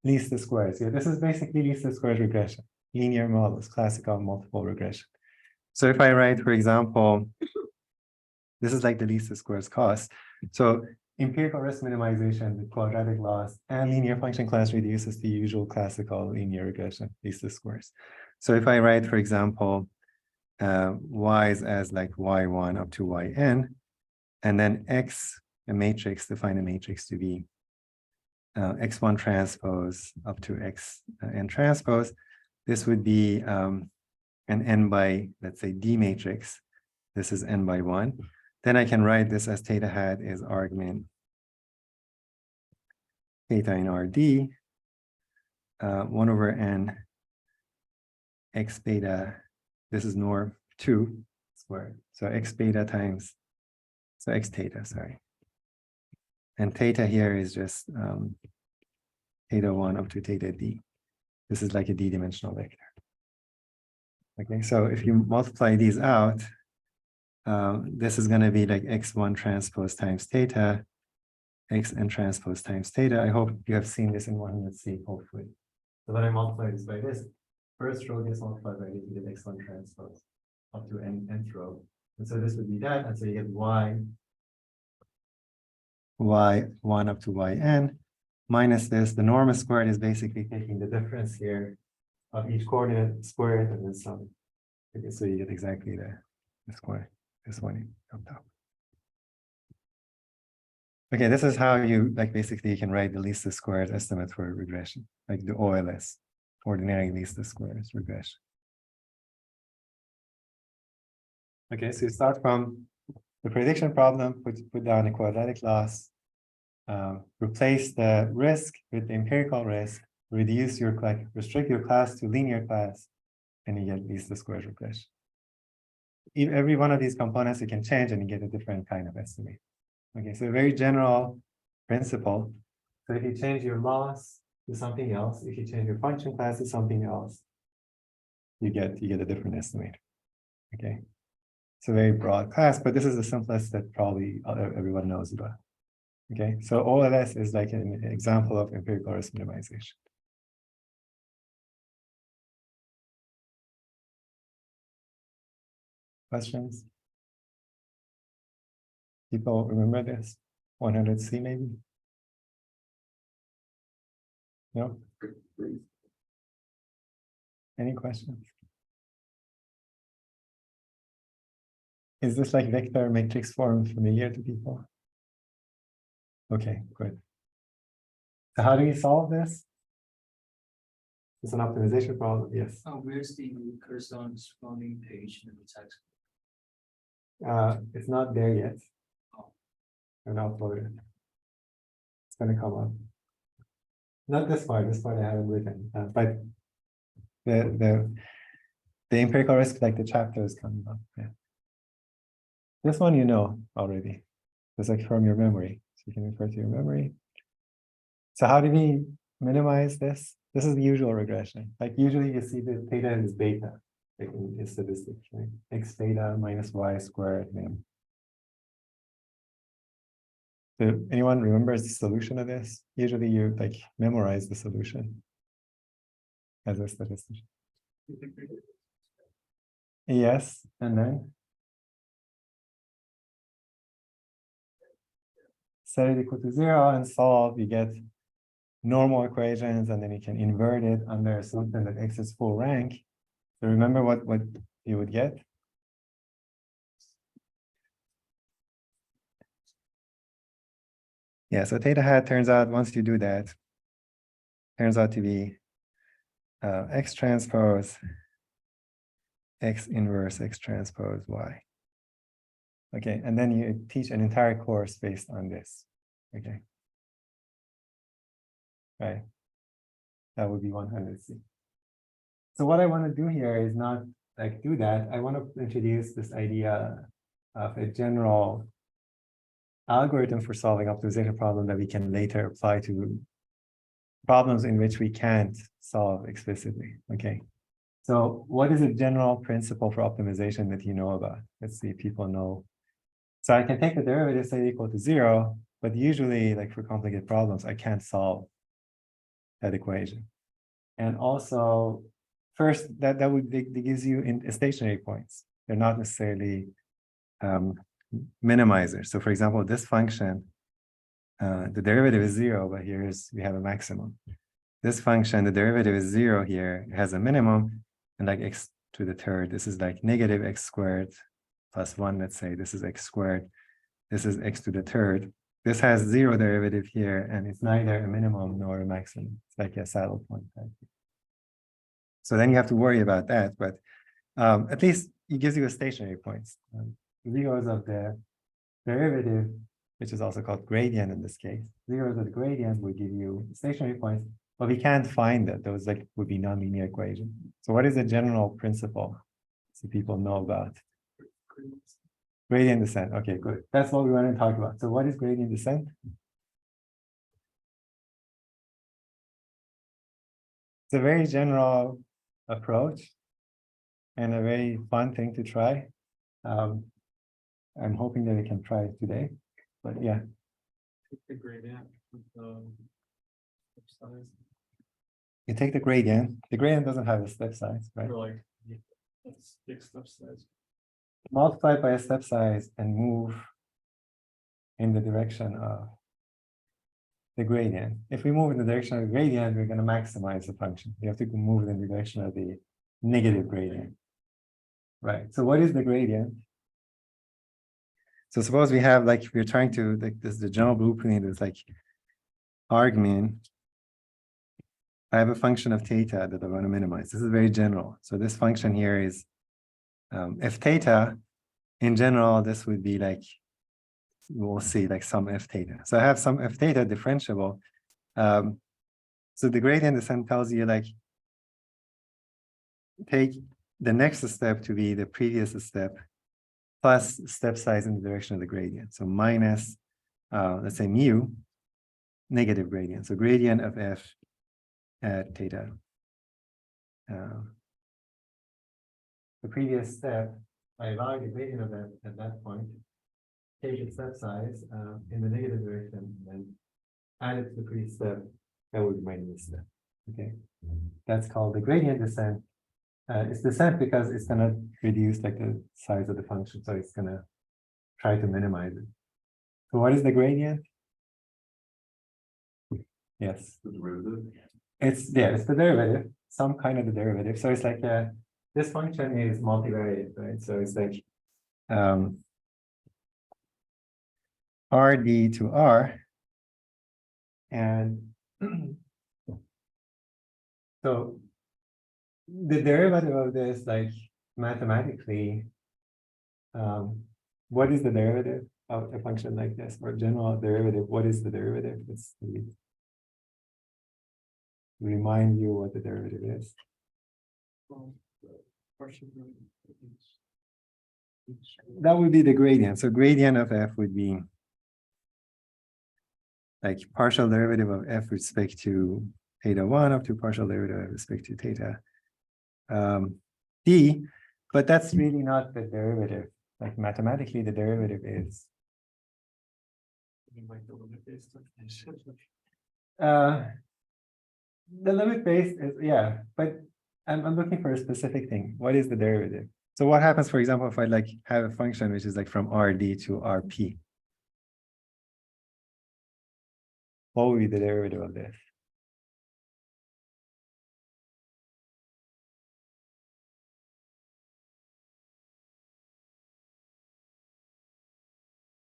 Least squares. Yeah, this is basically least squares regression. Linear models, classical multiple regression. So if I write, for example, this is like the least squares cost. So empirical risk minimization, the quadratic loss, and linear function class reduces the usual classical linear regression, least squares. So if I write, for example, y's as like y1 up to yn, and then x, a matrix, define a matrix to be x1 transpose up to x n transpose. This would be an n by, let's say, D matrix. This is n by 1. Then I can write this as theta hat is argmin theta in Rd, 1 over n x beta, this is norm 2 squared. So x beta times, so x theta, sorry. And theta here is just theta 1 up to theta d. This is like a d-dimensional vector. Okay, so if you multiply these out, this is going to be like x1 transpose times theta, xn transpose times theta. I hope you have seen this in 100C, hopefully. So when I multiply this by this, first row gets multiplied by this, you get x1 transpose up to nth row. And so this would be that, and so you get y1 up to yn, minus this. The norm squared is basically taking the difference here of each coordinate squared and then sum. Okay, so you get exactly the square, this one up top. Okay, this is how you like basically you can write the least squares estimate for regression, like the OLS, ordinary least squares regression. Okay, so you start from the prediction problem, put down a quadratic loss, replace the risk with the empirical risk, reduce your restrict your class to linear class, and you get least squares regression. Every one of these components you can change and you get a different kind of estimate. Okay, so a very general principle. So if you change your loss to something else, if you change your function class to something else, you get a different estimate. Okay, it's a very broad class, but this is the simplest that probably everyone knows about. Okay, so OLS is like an example of empirical risk minimization. Questions? People remember this? 100C maybe? No? Any questions? Is this like vector matrix form familiar to people? Okay, good. So how do we solve this? It's an optimization problem, yes. Where's the corresponding page in the text? It's not there yet. I'm not uploaded. It's gonna come up. Not this part I haven't written, but the empirical risk, like the chapter is coming up. Yeah. This one you know already. It's like from your memory. So you can refer to your memory. So how do we minimize this? This is the usual regression. Like usually you see the theta is beta, like in statistics, right? X theta minus y squared minimum. So anyone remembers the solution of this? Usually you like memorize the solution as a statistician. Yes, and then set it equal to 0 and solve, you get normal equations, and then you can invert it under assumption that X is full rank. So remember what you would get? Yeah, so theta hat turns out once you do that, turns out to be X transpose X inverse X transpose Y. Okay, and then you teach an entire course based on this. Okay. Right. That would be 100C. So what I want to do here is not like do that. I want to introduce this idea of a general algorithm for solving optimization problem that we can later apply to problems in which we can't solve explicitly. Okay. So what is a general principle for optimization that you know about? Let's see if people know. So I can take the derivative, say equal to 0, but usually like for complicated problems, I can't solve that equation. And also first that gives you stationary points. They're not necessarily minimizers. So for example, this function, the derivative is 0, but we have a maximum. This function, the derivative is 0 here, it has a minimum, and like x to the third, this is like negative x squared plus 1, let's say, this is x squared, this is x to the third. This has 0 derivative here, and it's neither a minimum nor a maximum. It's like a saddle point type. So then you have to worry about that, but at least it gives you a stationary points. Zeros of the derivative, which is also called gradient in this case. Zeros of the gradient will give you stationary points, but we can't find that. Those like would be nonlinear equation. So what is the general principle so people know about? Gradient descent. Okay, good. That's what we want to talk about. So what is gradient descent? It's a very general approach and a very fun thing to try. I'm hoping that we can try it today, but yeah. Take the gradient with the step size. You take the gradient. The gradient doesn't have a step size, right? Or like big step size. Multiply by a step size and move in the direction of the gradient. If we move in the direction of the gradient, we're going to maximize the function. You have to move in the direction of the negative gradient. Right. So what is the gradient? So suppose we have like we're trying to like this the general blueprint is like argmin. I have a function of theta that I want to minimize. This is very general. So this function here is f theta. In general, this would be like we'll see like some f theta. So I have some f theta differentiable. So the gradient descent tells you like take the next step to be the previous step plus step size in the direction of the gradient. So minus, let's say mu, negative gradient. So gradient of f at theta. The previous step, I evaluate the gradient of f at that point, take its step size in the negative direction, and then add it to the previous step, that would be my new step. Okay, that's called the gradient descent. It's descent because it's gonna reduce like the size of the function, so it's gonna try to minimize it. So what is the gradient? Yes. The derivative. It's the derivative, some kind of the derivative. So it's like this function is multivariate, right? So it's like RD to R, and so the derivative of this, like mathematically, what is the derivative of a function like this, or general derivative? What is the derivative? Let's remind you what the derivative is. That would be the gradient. So gradient of f would be like partial derivative of f with respect to theta 1 up to partial derivative with respect to theta d, but that's really not the derivative. Like mathematically, the derivative is the limit base is, yeah, but I'm looking for a specific thing. What is the derivative? So what happens, for example, if I like have a function which is like from RD to RP? What would be the derivative of this?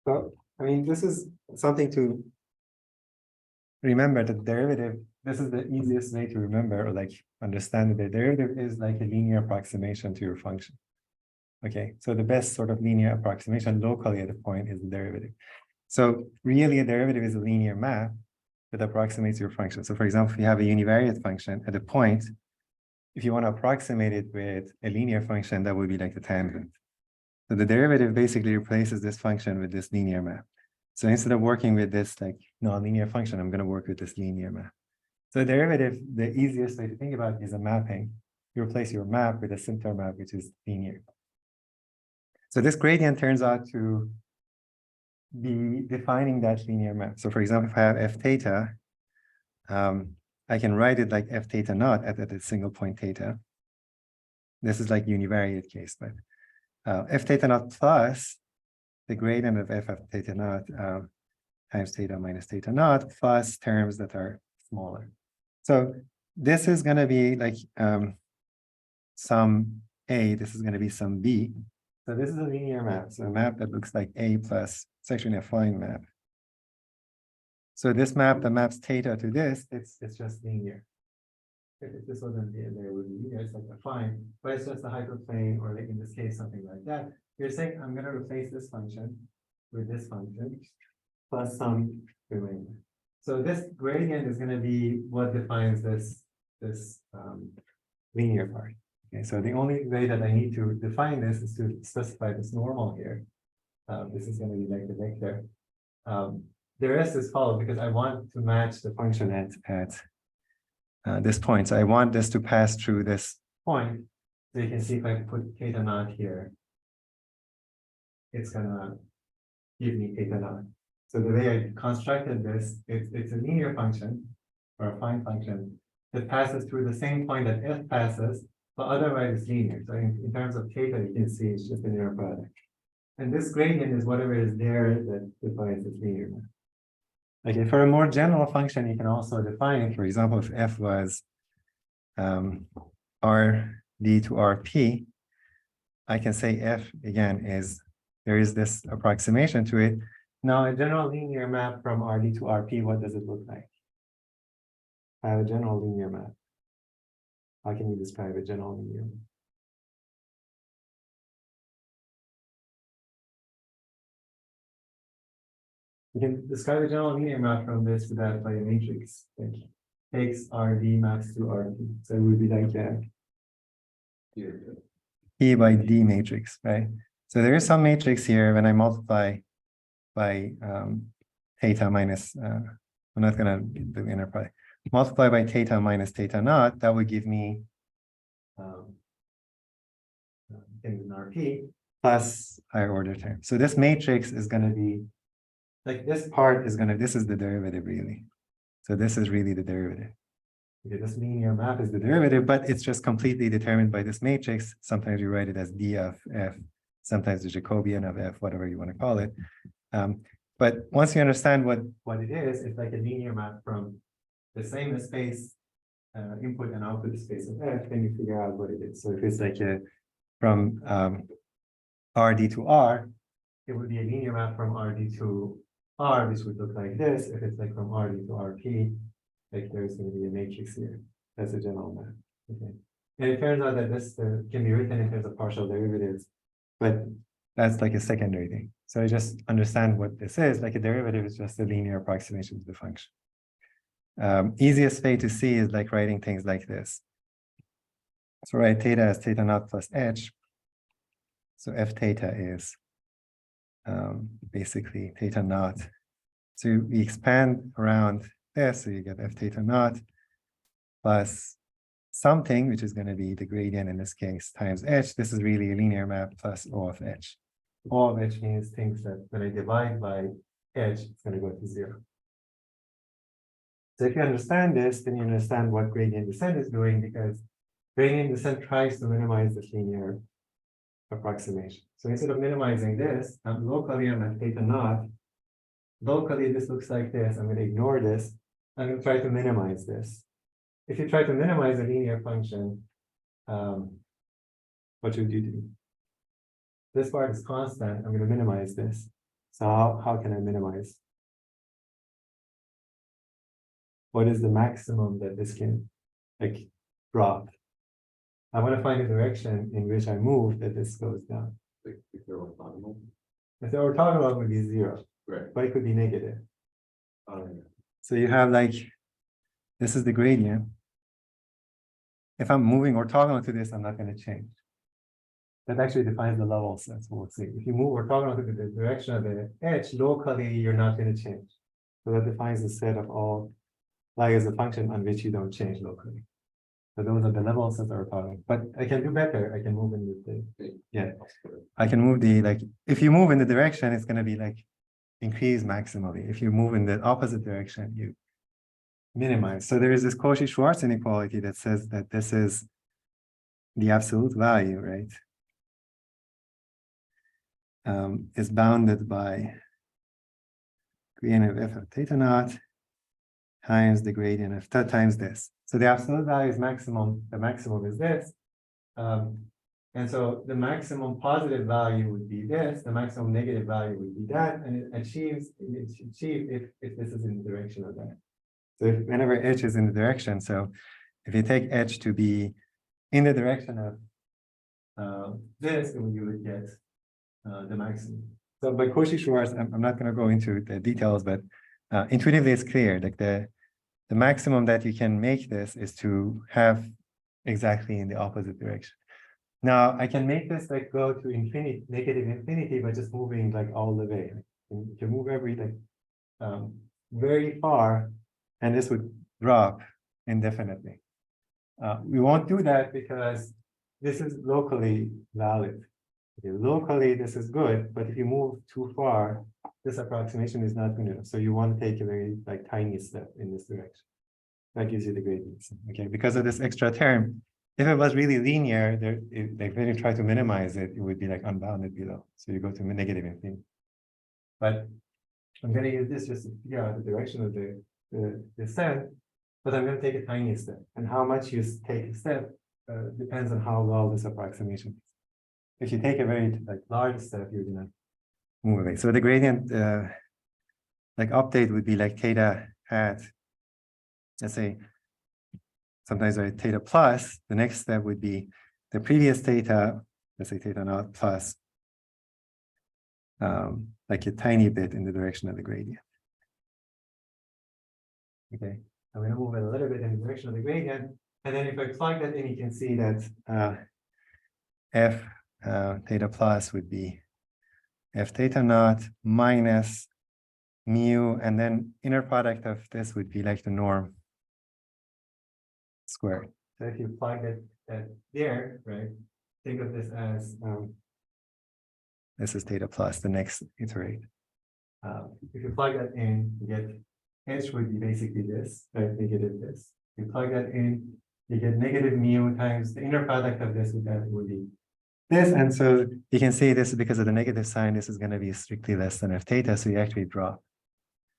So, I mean, this is something to remember. The derivative, this is the easiest way to remember or like understand the derivative is like a linear approximation to your function. Okay, so the best sort of linear approximation locally at a point is the derivative. So really a derivative is a linear map that approximates your function. So for example, if you have a univariate function at a point, if you want to approximate it with a linear function, that would be like the tangent. So the derivative basically replaces this function with this linear map. So instead of working with this like nonlinear function, I'm going to work with this linear map. So the derivative, the easiest way to think about it is a mapping. You replace your map with a simpler map, which is linear. So this gradient turns out to be defining that linear map. So for example, if I have f theta, I can write it like f theta naught at a single point theta. This is like univariate case, but f theta naught plus the gradient of f of theta naught times theta minus theta naught plus terms that are smaller. So this is going to be like some A, this is going to be some B. So this is a linear map. So a map that looks like A plus, it's actually a affine map. So this map that maps theta to this, it's just linear. If this wasn't in there, it would be linear, it's like affine, but it's just a hyperplane, or like in this case, something like that. You're saying I'm going to replace this function with this function plus some remainder. So this gradient is going to be what defines this linear part. Okay, so the only way that I need to define this is to specify this normal here. This is going to be like the vector. The rest is followed because I want to match the function at this point. So I want this to pass through this point. So you can see if I put theta naught here, it's gonna give me theta naught. So the way I constructed this, it's a linear function or a affine function that passes through the same point that f passes, but otherwise it's linear. So in terms of theta, you can see it's just a linear product. And this gradient is whatever is there that defines this linear map. Okay, for a more general function, you can also define it. For example, if f was rd to rp, I can say f again is, there is this approximation to it. Now, a general linear map from rd to rp, what does it look like? I have a general linear map. How can you describe a general linear map? You can describe a general linear map from this to that by a matrix. Like takes rd maps to rp. So it would be like that. E by D matrix, right? So there is some matrix here when I multiply by theta minus, I'm not going to do the inner product. Multiply by theta minus theta naught, that would give me things in RP plus higher order term. So this matrix is going to be, like this part is going to, this is the derivative really. So this is really the derivative. Okay, this linear map is the derivative, but it's just completely determined by this matrix. Sometimes you write it as d of f, sometimes the Jacobian of f, whatever you want to call it. But once you understand what it is, it's like a linear map from the same space, input and output space of f, then you figure out what it is. So if it's like a from rd to r, it would be a linear map from rd to r, which would look like this. If it's like from rd to rp, like there's going to be a matrix here. That's a general map. Okay. And it turns out that this can be written in terms of partial derivatives, but that's like a secondary thing. So I just understand what this is. Like a derivative is just a linear approximation to the function. Easiest way to see is like writing things like this. So write theta as theta naught plus h. So f theta is basically theta naught. So we expand around this, so you get f theta naught plus something, which is going to be the gradient in this case, times h. This is really a linear map plus O of h. O of h means things that when I divide by h, it's going to go to 0. So if you understand this, then you understand what gradient descent is doing, because gradient descent tries to minimize this linear approximation. So instead of minimizing this, locally I'm at theta naught. Locally, this looks like this. I'm going to ignore this. I'm going to try to minimize this. If you try to minimize a linear function, what should you do? This part is constant. I'm going to minimize this. So how can I minimize? What is the maximum that this can like drop? I want to find a direction in which I move that this goes down. If they're orthogonal. If the orthogonal would be 0, Right. but it could be negative. So you have like, this is the gradient. If I'm moving orthogonal to this, I'm not going to change. That actually defines the level set. So we'll see. If you move orthogonal to the direction of the edge, locally, you're not going to change. So that defines the set of all like as a function on which you don't change locally. So those are the level sets that are orthogonal. But I can do better. I can move in the, yeah. I can move the, like, if you move in the direction, it's going to be like increase maximally. If you move in the opposite direction, you minimize. So there is this Cauchy-Schwarz inequality that says that this is the absolute value, right? Is bounded by gradient of f of theta naught times the gradient of theta times this. So the absolute value is maximum. The maximum is this. And so the maximum positive value would be this. The maximum negative value would be that. And it achieves if this is in the direction of that. So if whenever h is in the direction, so if you take h to be in the direction of this, you would get the maximum. So by Cauchy-Schwarz, I'm not going to go into the details, but intuitively it's clear. Like the maximum that you can make this is to have exactly in the opposite direction. Now I can make this like go to infinity, negative infinity, by just moving like all the way. You can move everything very far, and this would drop indefinitely. We won't do that because this is locally valid. Okay, locally, this is good, but if you move too far, this approximation is not going to. So you want to take a very like tiny step in this direction. That gives you the gradient. Okay, because of this extra term. If it was really linear, like when you try to minimize it, it would be like unbounded below. So you go to negative infinity. But I'm going to use this just to figure out the direction of the descent, but I'm going to take a tiny step. And how much you take a step depends on how well this approximation is. If you take a very large step, you're going to move away. So the gradient update would be like theta hat. Let's say sometimes I theta plus. The next step would be the previous theta. Let's say theta naught plus like a tiny bit in the direction of the gradient. Okay, I'm going to move it a little bit in the direction of the gradient. And then if I plug that in, you can see that f theta plus would be f theta naught minus mu, and then inner product of this would be like the norm squared. So if you plug it there, right, think of this as this is theta plus, the next iterate. If you plug that in, you get h would be basically this, right, negative this. You plug that in, you get negative mu times the inner product of this with that would be this. And so you can see this is because of the negative sign, this is going to be strictly less than f theta, so you actually drop.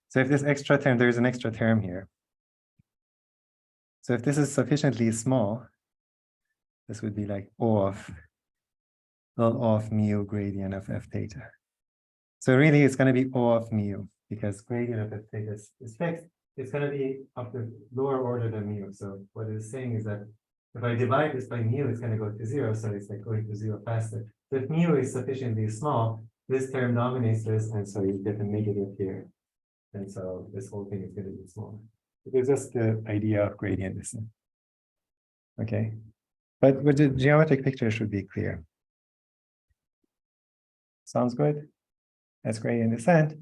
So if this extra term, there's an extra term here. So if this is sufficiently small, this would be like O of mu gradient of f theta. So really it's going to be O of mu because gradient of f theta is fixed. It's going to be of the lower order than mu. So what it's saying is that if I divide this by mu, it's going to go to 0. So it's like going to 0 faster. So if mu is sufficiently small, this term dominates this, and so you get a negative here. And so this whole thing is going to be smaller. It's just the idea of gradient descent. Okay. But the geometric picture should be clear. Sounds good? That's gradient descent.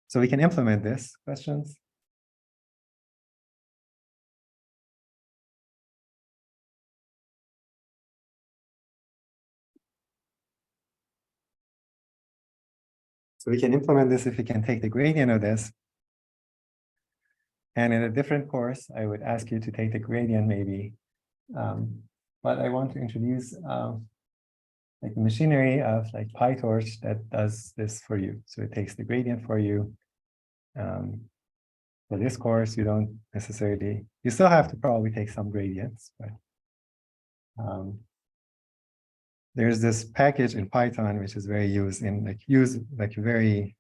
So we can implement this. Questions? So we can implement this if we can take the gradient of this. And in a different course, I would ask you to take the gradient maybe. But I want to introduce like the machinery of like PyTorch that does this for you. So it takes the gradient for you. For this course, you don't necessarily, you still have to probably take some gradients, but there's this package in Python which is very used very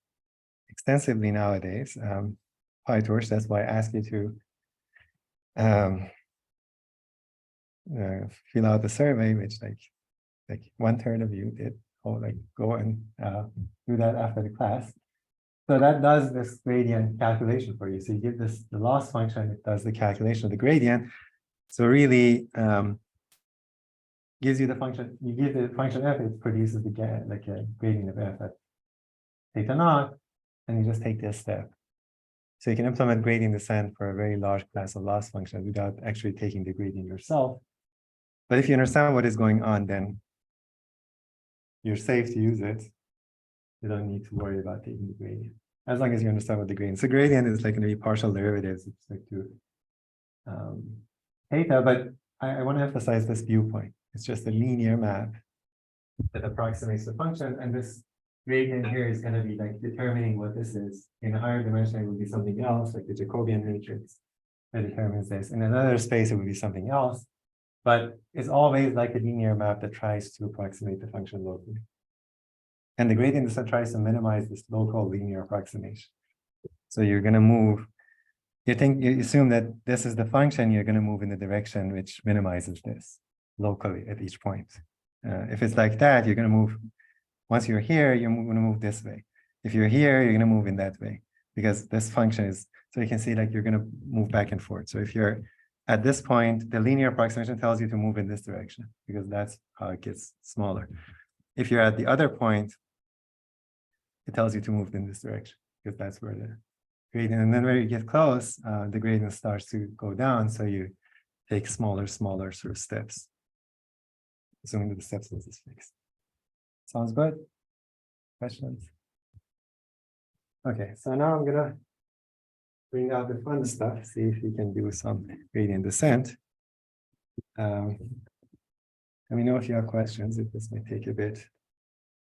extensively nowadays. PyTorch, that's why I ask you to fill out the survey, which like 1/3 of you did, or like go and do that after the class. So that does this gradient calculation for you. So you give this the loss function, it does the calculation of the gradient. So really gives you the function, you give the function f, it produces the like a gradient of f at theta naught, and you just take this step. So you can implement gradient descent for a very large class of loss functions without actually taking the gradient yourself. But if you understand what is going on, then you're safe to use it. You don't need to worry about taking the gradient, as long as you understand what the gradient. So gradient is like going to be partial derivatives. It's like to theta, but I want to emphasize this viewpoint. It's just a linear map that approximates the function, and this gradient here is going to be like determining what this is. In a higher dimension, it would be something else, like the Jacobian matrix that determines this. In another space, it would be something else. But it's always like a linear map that tries to approximate the function locally. And the gradient descent tries to minimize this local linear approximation. So you're going to move, you assume that this is the function, you're going to move in the direction which minimizes this locally at each point. If it's like that, you're going to move, once you're here, you're going to move this way. If you're here, you're going to move in that way, because this function is, so you can see like you're going to move back and forth. So if you're at this point, the linear approximation tells you to move in this direction, because that's how it gets smaller. If you're at the other point, it tells you to move in this direction, because that's where the gradient, and then when you get close, the gradient starts to go down, so you take smaller sort of steps, assuming that the step size is fixed. Sounds good? Questions? Okay, so now I'm gonna bring out the fun stuff, see if you can do some gradient descent. Let me know if you have questions, if this may take a bit.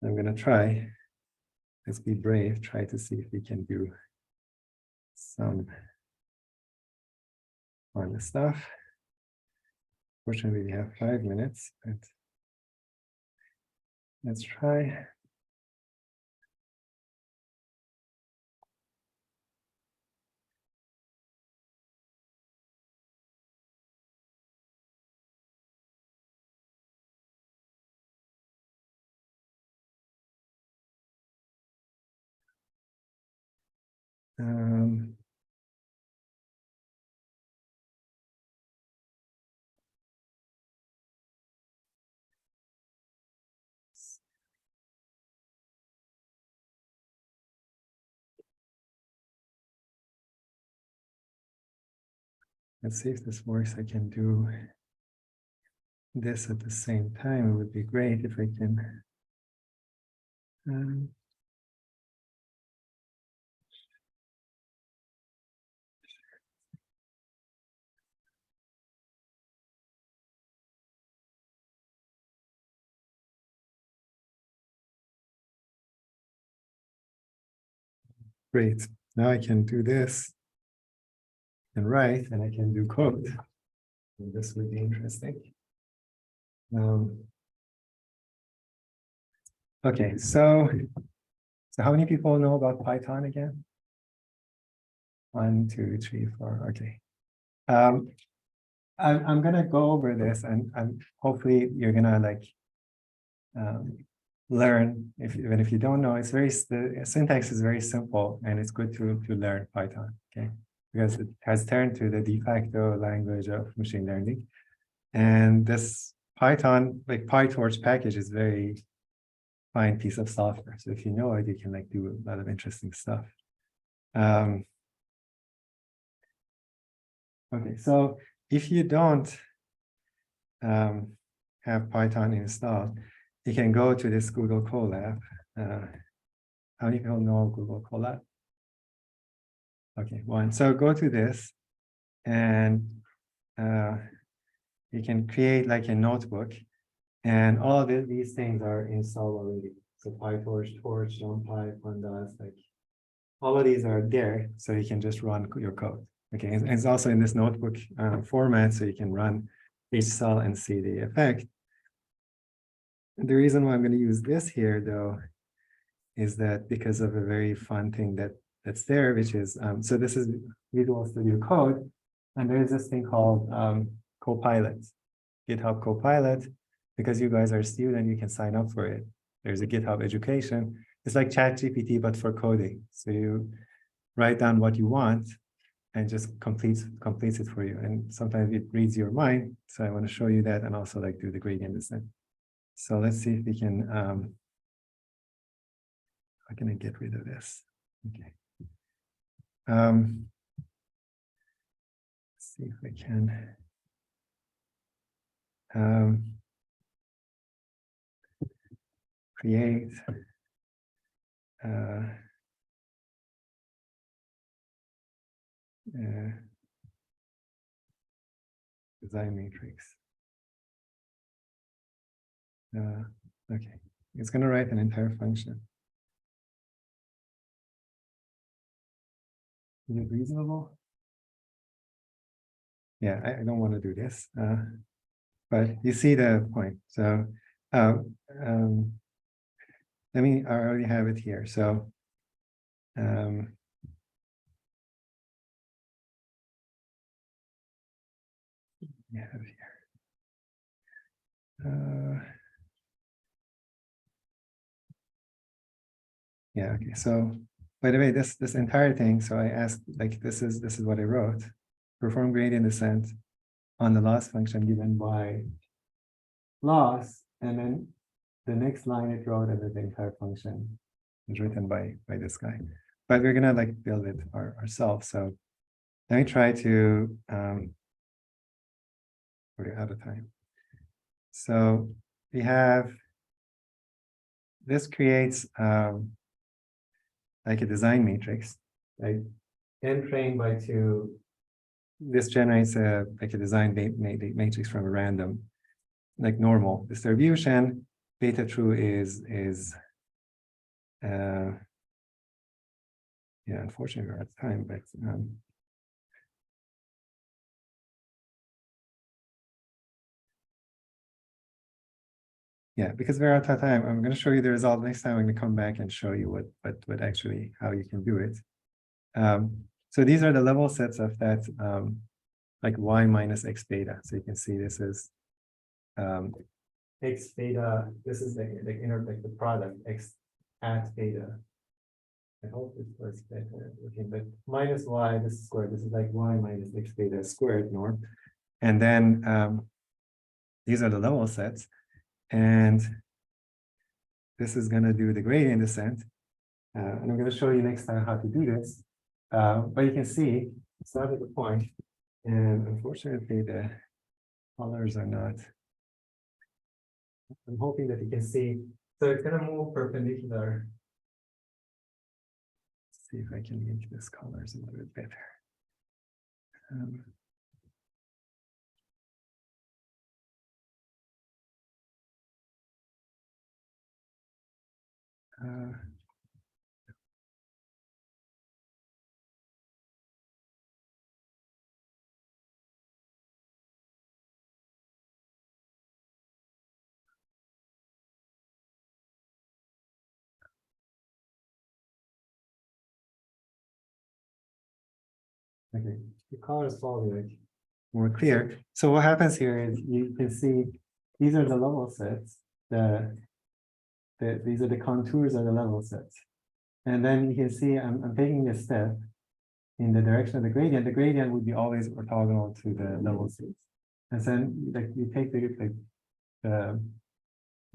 I'm gonna try. let's be brave, try to see if we can do some fun stuff. Fortunately, we have 5 minutes, but let's try. Um, let's see if this works. I can do this at the same time. It would be great if I can. Great. Now I can do this and write, and I can do code. And this would be interesting. Okay, so how many people know about Python again? 1, 2, 3, 4. Okay. I'm gonna go over this, and hopefully you're gonna like learn. Even if you don't know, it's the syntax is very simple, and it's good to learn Python. Okay, because it has turned to the de facto language of machine learning, and this Python, like PyTorch package, is very fine piece of software. So if you know it, you can like do a lot of interesting stuff. Okay, so if you don't have Python installed, you can go to this Google Colab. How many people know Google Colab? Okay, 1. So go to this, and you can create like a notebook, and all of these things are installed already. So PyTorch, Torch, NumPy, Pandas, like all of these are there, so you can just run your code. Okay, and it's also in this notebook format, so you can run each cell and see the effect. And the reason why I'm going to use this here, though, is that because of a very fun thing that's there, which is, so this is Visual Studio Code, and there is this thing called Copilot, GitHub Copilot. Because you guys are a student, you can sign up for it. There's a GitHub Education. It's like ChatGPT, but for coding. So you write down what you want and just completes it for you. And sometimes it reads your mind. So I want to show you that, and also like do the gradient descent. So let's see if we can, how can I get rid of this? Okay. Let's see if I can. Create design matrix. Okay, it's going to write an entire function. Is it reasonable? Yeah, I don't want to do this, but you see the point. So I already have it here. So yeah, have it here. Yeah, okay. So by the way, this entire thing, so I asked, like, this is what I wrote. Perform gradient descent on the loss function given by loss, and then the next line it wrote, and then the entire function is written by this guy. But we're gonna like build it ourselves. So let me try to we're out of time. So we have this creates like a design matrix, like n trained by 2. This generates like a design matrix from a random, like normal distribution. Beta true is yeah, unfortunately we're out of time, but yeah, because we're out of time, I'm going to show you the result next time. I'm going to come back and show you what actually how you can do it. So these are the level sets of that like y minus x beta. So you can see this is x beta. This is the like the product x at beta. I hope it was better looking, but minus y, this is squared. This is like y minus x beta squared norm. And then these are the level sets. And this is going to do the gradient descent. And I'm going to show you next time how to do this. But you can see it's not at the point. And unfortunately, the colors are not. I'm hoping that you can see. So it's going to move perpendicular. Let's see if I can make this colors a little bit better. Okay, the colors probably like more clear. So what happens here is you can see these are the level sets. These are the contours of the level sets. And then you can see I'm taking this step in the direction of the gradient. The gradient would be always orthogonal to the level sets. And then like you take the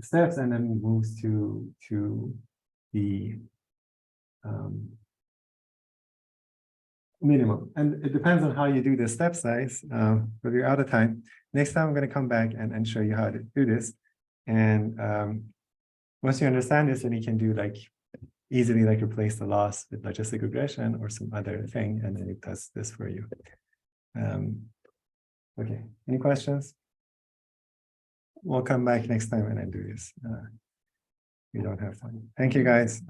steps and then it moves to the minimum. And it depends on how you do the step size, but we're out of time. Next time I'm going to come back and show you how to do this. And once you understand this, then you can do like easily like replace the loss with logistic regression or some other thing, and then it does this for you. Okay, any questions? We'll come back next time and then do this. We don't have time. Thank you, guys.